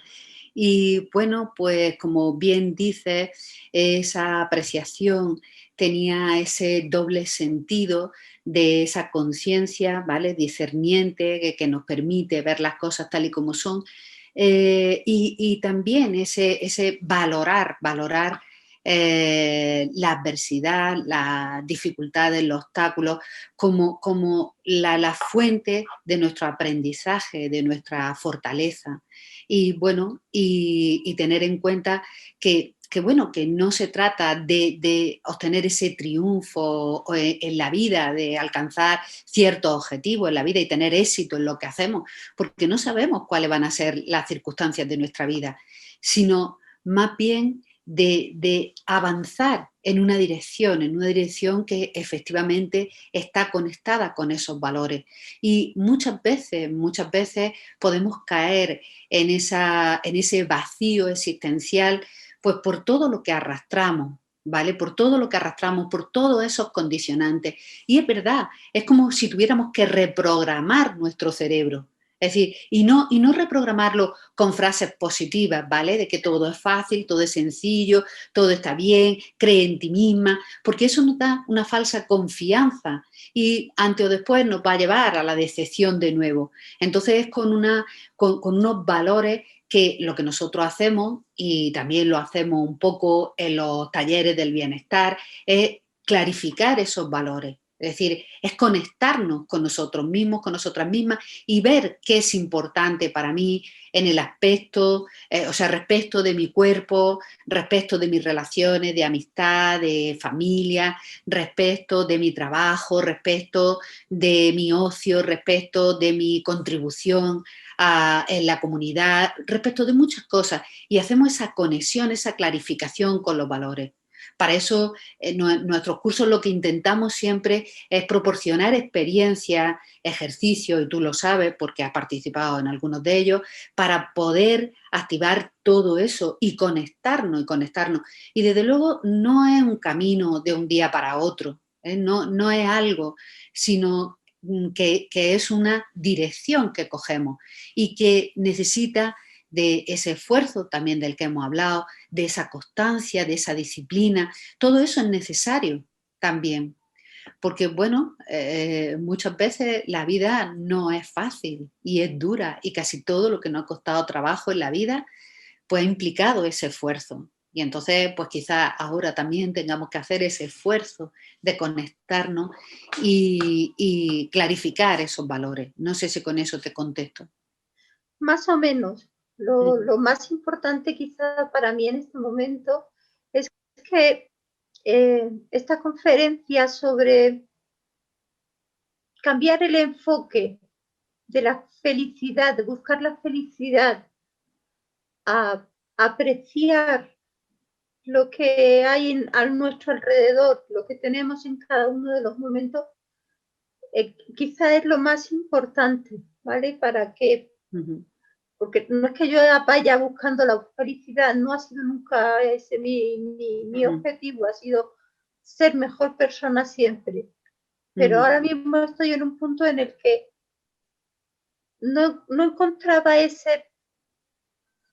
Y bueno, pues como bien dices, esa apreciación tenía ese doble sentido de esa conciencia, ¿vale? Discerniente que nos permite ver las cosas tal y como son. Y también ese valorar la adversidad, las dificultades, los obstáculos, como la fuente de nuestro aprendizaje, de nuestra fortaleza. Y bueno, y tener en cuenta bueno, que no se trata de obtener ese triunfo en la vida, de alcanzar ciertos objetivos en la vida y tener éxito en lo que hacemos, porque no sabemos cuáles van a ser las circunstancias de nuestra vida, sino más bien de avanzar en una dirección que efectivamente está conectada con esos valores. Y muchas veces podemos caer en ese vacío existencial, pues por todo lo que arrastramos, ¿vale? Por todo lo que arrastramos, por todos esos condicionantes. Y es verdad, es como si tuviéramos que reprogramar nuestro cerebro. Es decir, y no reprogramarlo con frases positivas, ¿vale? De que todo es fácil, todo es sencillo, todo está bien, cree en ti misma, porque eso nos da una falsa confianza y antes o después nos va a llevar a la decepción de nuevo. Entonces es con unos valores que lo que nosotros hacemos, y también lo hacemos un poco en los talleres del bienestar, es clarificar esos valores. Es decir, es conectarnos con nosotros mismos, con nosotras mismas y ver qué es importante para mí en el aspecto, respecto de mi cuerpo, respecto de mis relaciones de amistad, de familia, respecto de mi trabajo, respecto de mi ocio, respecto de mi contribución en la comunidad, respecto de muchas cosas. Y hacemos esa conexión, esa clarificación con los valores. Para eso, nuestros cursos lo que intentamos siempre es proporcionar experiencias, ejercicios, y tú lo sabes porque has participado en algunos de ellos, para poder activar todo eso y conectarnos. Y desde luego no es un camino de un día para otro, no es algo, sino que es una dirección que cogemos y que necesita de ese esfuerzo también del que hemos hablado, de esa constancia, de esa disciplina. Todo eso es necesario también, porque bueno, muchas veces la vida no es fácil y es dura y casi todo lo que nos ha costado trabajo en la vida pues ha implicado ese esfuerzo. Y entonces, pues quizás ahora también tengamos que hacer ese esfuerzo de conectarnos y clarificar esos valores. No sé si con eso te contesto. Más o menos. Ujú. Lo más importante quizá para mí en este momento es que esta conferencia sobre cambiar el enfoque de la felicidad, de buscar la felicidad, a apreciar lo que hay a nuestro alrededor, lo que tenemos en cada uno de los momentos, quizá es lo más importante, ¿vale? Para que, Ujú. porque no es que yo vaya buscando la felicidad, no ha sido nunca ese mi Ujú. objetivo, ha sido ser mejor persona siempre. Pero Ujú. ahora mismo estoy en un punto en el que no encontraba ese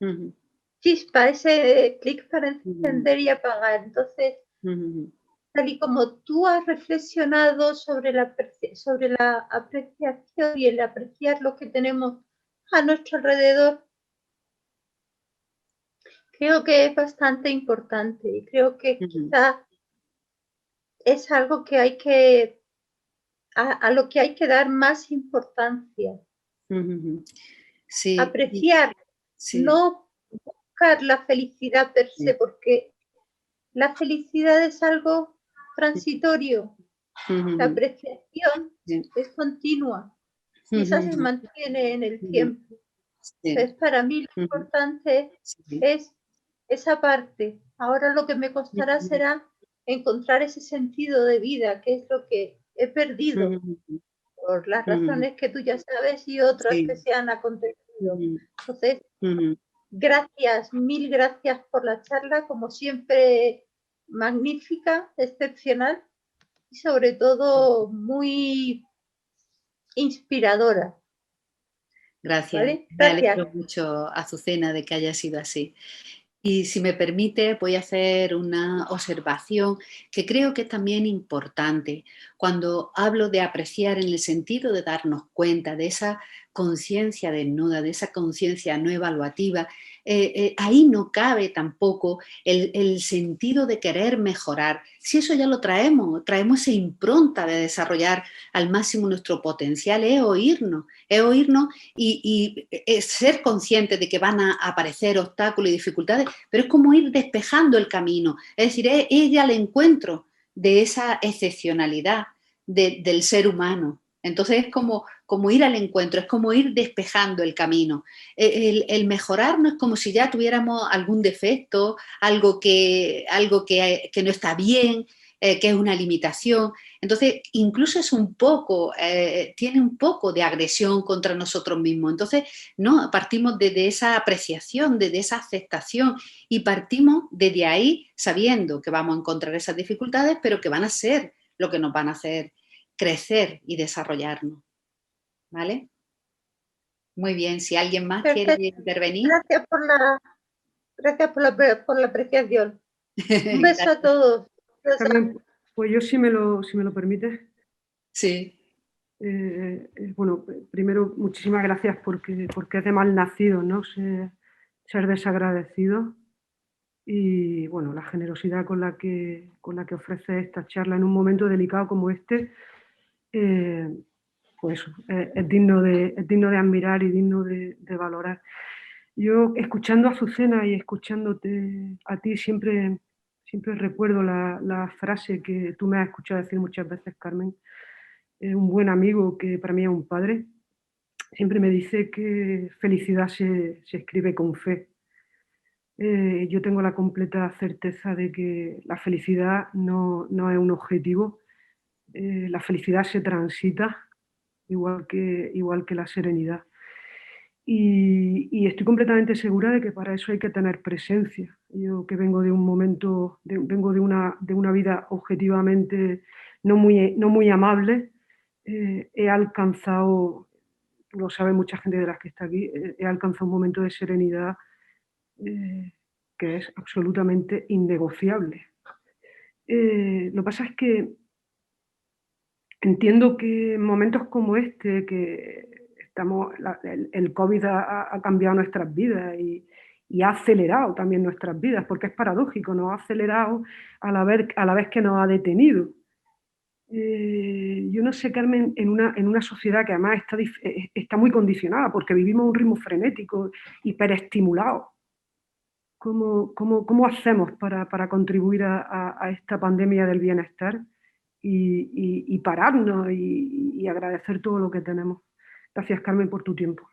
Ujú. chispa, ese clic para Ujú. encender y apagar. Entonces, Ujú. tal y como tú has reflexionado sobre sobre la apreciación y el apreciar lo que tenemos a nuestro alrededor, creo que es bastante importante y creo que quizá es algo que hay que, a lo que hay que dar más importancia. Sí, Apreciar, sí, no buscar la felicidad per se, porque la felicidad es algo transitorio. La apreciación sí, es continua y esa se mantiene en el tiempo. sí, Entonces, para mí lo importante sí. es esa parte. Ahora lo que me costará será encontrar ese sentido de vida, que es lo que he perdido por las razones que tú ya sabes y otras que Sí. se han acontecido. Entonces, gracias, mil gracias por la charla, como siempre, magnífica, excepcional y sobre todo muy inspiradora. Gracias. ¿Vale? Me Gracias. alegro mucho, Azucena, de que haya sido así. Y si me permite, voy a hacer una observación que creo que es también importante. Cuando hablo de apreciar en el sentido de darnos cuenta de esa conciencia desnuda, de esa conciencia no evaluativa, ahí no cabe tampoco el sentido de querer mejorar. Si eso ya lo traemos esa impronta de desarrollar al máximo nuestro potencial, es oírnos y es ser conscientes de que van a aparecer obstáculos y dificultades, pero es como ir despejando el camino, es decir, es ir al encuentro de esa excepcionalidad del ser humano. Entonces es como ir al encuentro, es como ir despejando el camino. El mejorar no es como si ya tuviéramos algún defecto, algo que no está bien, que es una limitación. Entonces, incluso es un poco, tiene un poco de agresión contra nosotros mismos. Entonces, no, partimos desde esa apreciación, desde esa aceptación y partimos desde ahí sabiendo que vamos a encontrar esas dificultades, pero que van a ser lo que nos van a hacer crecer y desarrollarnos. ¿Vale? Muy bien, si alguien más quiere Perfecto. intervenir. Gracias por la apreciación. Un beso a todos. Carmen, pues yo si me lo permites, Sí. bueno, primero muchísimas gracias porque es de mal nacido, ¿no? Ser desagradecido y bueno, la generosidad con la que ofrece esta charla en un momento delicado como este, pues es digno de admirar y digno de valorar. Yo, escuchando a Azucena y escuchándote a ti, siempre recuerdo la frase que tú me has escuchado decir muchas veces, Carmen. Un buen amigo que para mí es un padre, siempre me dice que felicidad se escribe con fe. Yo tengo la completa certeza de que la felicidad no es un objetivo, la felicidad se transita, igual que la serenidad. Y estoy completamente segura de que para eso hay que tener presencia. Yo que vengo de un momento, vengo de una vida objetivamente no muy amable, he alcanzado, lo sabe mucha gente de las que está aquí, he alcanzado un momento de serenidad que es absolutamente innegociable. Lo que pasa es que entiendo que en momentos como este, que el COVID ha cambiado nuestras vidas y ha acelerado también nuestras vidas, porque es paradójico, nos ha acelerado a la vez que nos ha detenido. Yo no sé, Carmen, en una sociedad que además está muy condicionada, porque vivimos un ritmo frenético, hiperestimulado. ¿Cómo hacemos para contribuir a esta pandemia del bienestar y pararnos y agradecer todo lo que tenemos? Gracias, Carmen, por tu tiempo.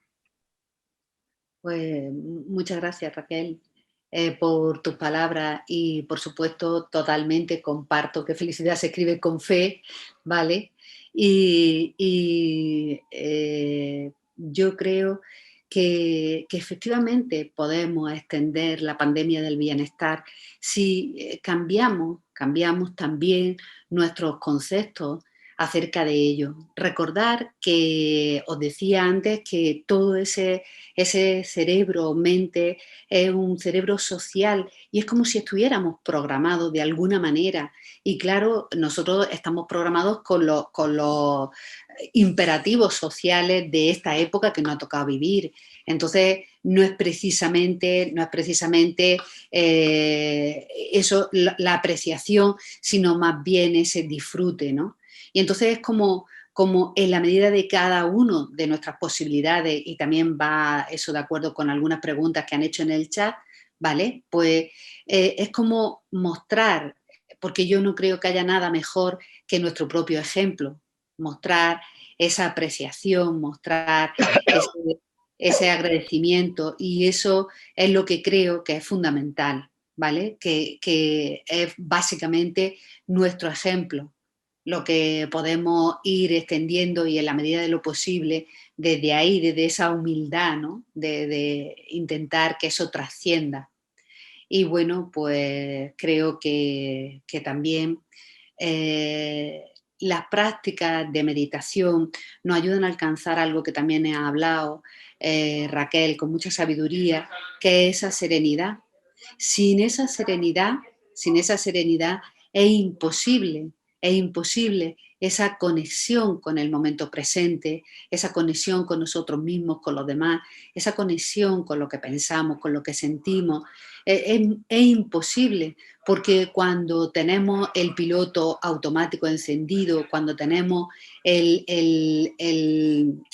Pues muchas gracias, Raquel, por tus palabras y, por supuesto, totalmente comparto que felicidad se escribe con fe, ¿vale? Yo creo que efectivamente podemos extender la pandemia del bienestar si cambiamos también nuestros conceptos acerca de ello. Recordar que os decía antes que todo ese cerebro, mente, es un cerebro social y es como si estuviéramos programados de alguna manera. Y claro, nosotros estamos programados con los imperativos sociales de esta época que nos ha tocado vivir. Entonces, no es precisamente eso, la apreciación, sino más bien ese disfrute, ¿no? Y entonces es como en la medida de cada uno de nuestras posibilidades, y también va eso de acuerdo con algunas preguntas que han hecho en el chat, ¿vale? Pues es como mostrar, porque yo no creo que haya nada mejor que nuestro propio ejemplo, mostrar esa apreciación, mostrar ese agradecimiento, y eso es lo que creo que es fundamental, ¿vale? Que es básicamente nuestro ejemplo, lo que podemos ir extendiendo y en la medida de lo posible, desde ahí, desde esa humildad, ¿no? De intentar que eso trascienda. Y bueno, pues creo que también las prácticas de meditación nos ayudan a alcanzar algo que también ha hablado Raquel con mucha sabiduría, que es esa serenidad. Sin esa serenidad, es imposible esa conexión con el momento presente, esa conexión con nosotros mismos, con los demás, esa conexión con lo que pensamos, con lo que sentimos. Es imposible, porque cuando tenemos el piloto automático encendido, cuando tenemos el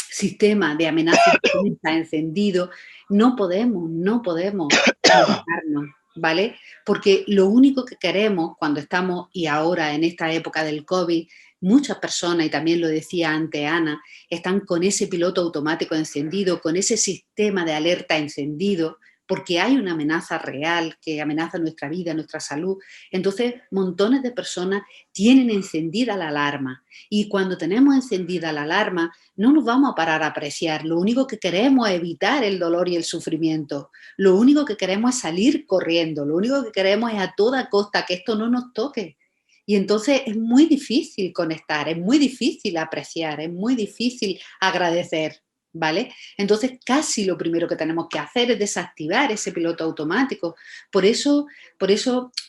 sistema de amenaza encendido, no podemos conectarnos, ¿vale? Porque lo único que queremos cuando estamos, y ahora en esta época del COVID, muchas personas, y también lo decía antes Ana, están con ese piloto automático encendido, con ese sistema de alerta encendido, porque hay una amenaza real que amenaza nuestra vida, nuestra salud. Entonces, montones de personas tienen encendida la alarma, y cuando tenemos encendida la alarma, no nos vamos a parar a apreciar. Lo único que queremos es evitar el dolor y el sufrimiento. Lo único que queremos es salir corriendo. Lo único que queremos es a toda costa que esto no nos toque. Y entonces es muy difícil conectar, es muy difícil apreciar, es muy difícil agradecer, ¿vale? Entonces casi lo primero que tenemos que hacer es desactivar ese piloto automático. Por eso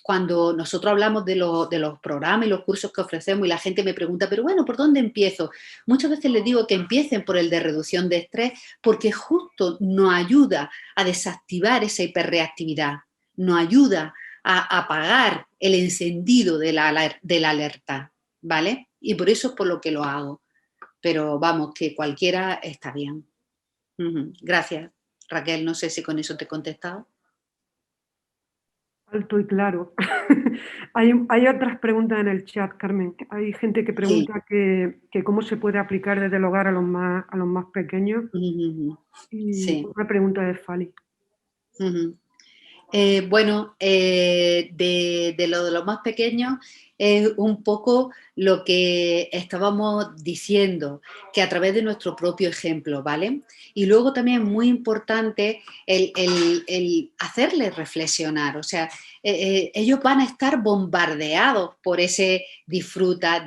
cuando nosotros hablamos de los programas y los cursos que ofrecemos y la gente me pregunta, pero bueno, ¿por dónde empiezo? Muchas veces les digo que empiecen por el de reducción de estrés, porque justo nos ayuda a desactivar esa hiperreactividad, nos ayuda a apagar el encendido de la alerta, ¿vale? Y por eso es por lo que lo hago. Pero vamos, que cualquiera está bien. Gracias, Raquel. No sé si con eso te he contestado. Alto y claro. Hay otras preguntas en el chat, Carmen. Hay gente que pregunta que cómo se puede aplicar desde el hogar a los más pequeños. Y sí. una pregunta de Fali. Bueno, de los más pequeños es un poco lo que estábamos diciendo, que a través de nuestro propio ejemplo, ¿vale? Y luego también muy importante el hacerles reflexionar, o sea, ellos van a estar bombardeados por ese disfruta,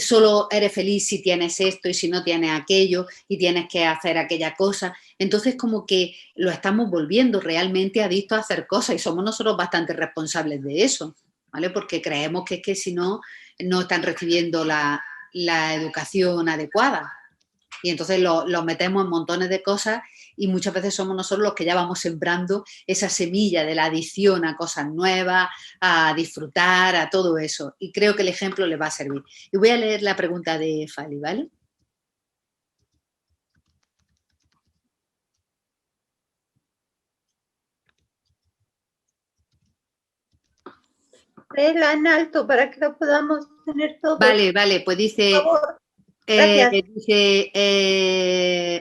solo eres feliz si tienes esto y si no tienes aquello y tienes que hacer aquella cosa. Entonces como que lo estamos volviendo realmente adictos a hacer cosas y somos nosotros bastante responsables de eso, ¿vale? Porque creemos que es que si no, no están recibiendo la educación adecuada. Y entonces lo metemos en montones de cosas y muchas veces somos nosotros los que ya vamos sembrando esa semilla de la adicción a cosas nuevas, a disfrutar, a todo eso. Y creo que el ejemplo les va a servir. Y voy a leer la pregunta de Fali, ¿vale? Léela en alto para que lo podamos tener todo. Vale, pues dice... Por favor. Gracias.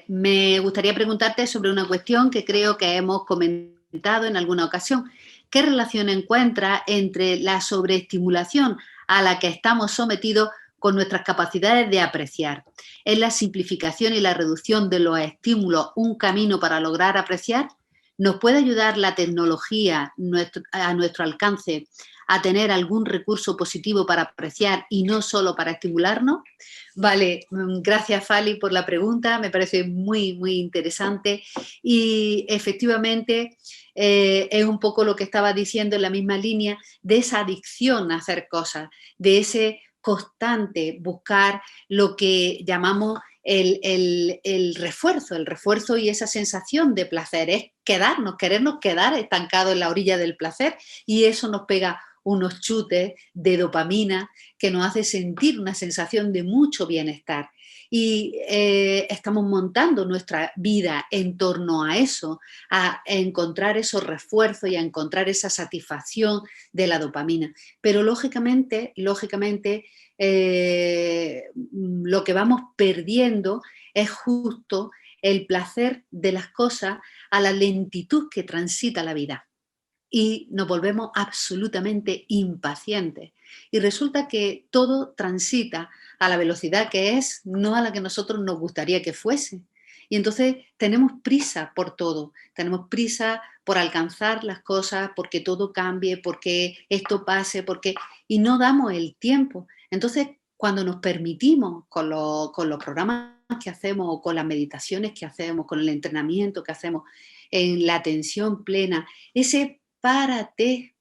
Me gustaría preguntarte sobre una cuestión que creo que hemos comentado en alguna ocasión. ¿Qué relación encuentra entre la sobreestimulación a la que estamos sometidos con nuestras capacidades de apreciar? ¿Es la simplificación y la reducción de los estímulos un camino para lograr apreciar? ¿Nos puede ayudar la tecnología a nuestro alcance a tener algún recurso positivo para apreciar y no solo para estimularnos? Vale, gracias Fali por la pregunta, me parece muy, muy interesante y efectivamente es un poco lo que estaba diciendo en la misma línea de esa adicción a hacer cosas, de ese constante buscar lo que llamamos el refuerzo y esa sensación de placer, es querernos quedar estancados en la orilla del placer y eso nos pega unos chutes de dopamina que nos hace sentir una sensación de mucho bienestar. Y estamos montando nuestra vida en torno a eso, a encontrar esos refuerzos y a encontrar esa satisfacción de la dopamina. Pero lógicamente lo que vamos perdiendo es justo el placer de las cosas a la lentitud que transita la vida. Y nos volvemos absolutamente impacientes. Y resulta que todo transita a la velocidad que es, no a la que nosotros nos gustaría que fuese. Y entonces tenemos prisa por todo, tenemos prisa por alcanzar las cosas, porque todo cambie, porque esto pase, y no damos el tiempo. Entonces, cuando nos permitimos con los programas que hacemos, o con las meditaciones que hacemos, con el entrenamiento que hacemos, en la atención plena, ese párate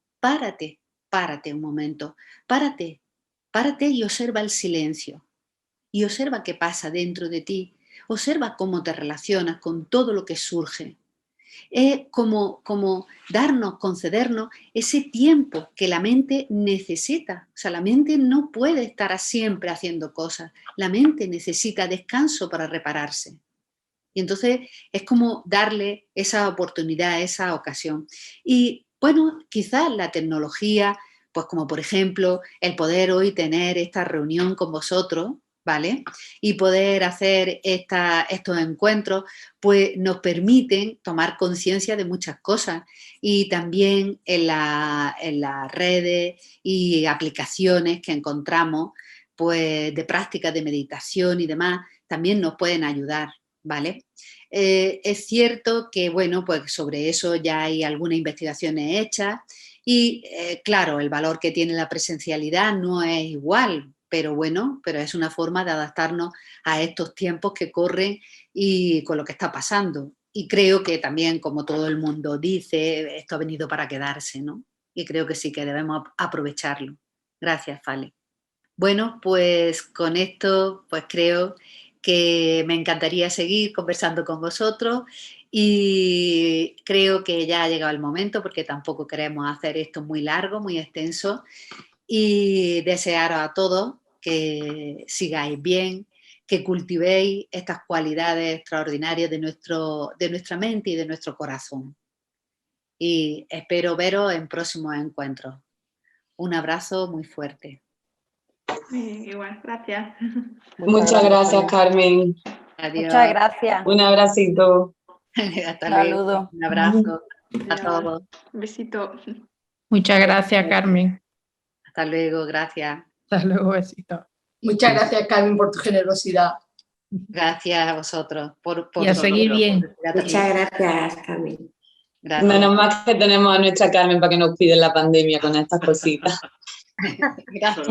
un momento, párate y observa el silencio y observa qué pasa dentro de ti, observa cómo te relacionas con todo lo que surge. Es como concedernos ese tiempo que la mente necesita. O sea, la mente no puede estar siempre haciendo cosas, la mente necesita descanso para repararse. Y entonces es como darle esa oportunidad, esa ocasión. Y bueno, quizás la tecnología, pues como por ejemplo el poder hoy tener esta reunión con vosotros, ¿vale? Y poder hacer estos encuentros, pues nos permiten tomar conciencia de muchas cosas. Y también en las redes y aplicaciones que encontramos, pues de prácticas de meditación y demás, también nos pueden ayudar, ¿vale? Es cierto que, bueno, pues sobre eso ya hay algunas investigaciones hechas y, claro, el valor que tiene la presencialidad no es igual, pero bueno, pero es una forma de adaptarnos a estos tiempos que corren y con lo que está pasando. Y creo que también, como todo el mundo dice, esto ha venido para quedarse, ¿no? Y creo que sí que debemos aprovecharlo. Gracias, Fale. Bueno, pues con esto, pues creo que me encantaría seguir conversando con vosotros y creo que ya ha llegado el momento porque tampoco queremos hacer esto muy largo, muy extenso y desearos a todos que sigáis bien, que cultivéis estas cualidades extraordinarias de nuestra mente y de nuestro corazón. Y espero veros en próximos encuentros. Un abrazo muy fuerte. Igual, gracias. Muchas gracias, Carmen. Adiós. Muchas gracias. Un abracito. Hasta Un luego. saludo. Un abrazo a todos. Un besito. Muchas gracias, Carmen. Hasta luego, gracias. Hasta luego, besito. Muchas gracias, Carmen, por tu generosidad. Gracias a vosotros. Y a seguir bien. Muchas gracias, Carmen. Gracias. Menos mal que tenemos a nuestra Carmen para que nos cuide la pandemia con estas cositas. Gracias.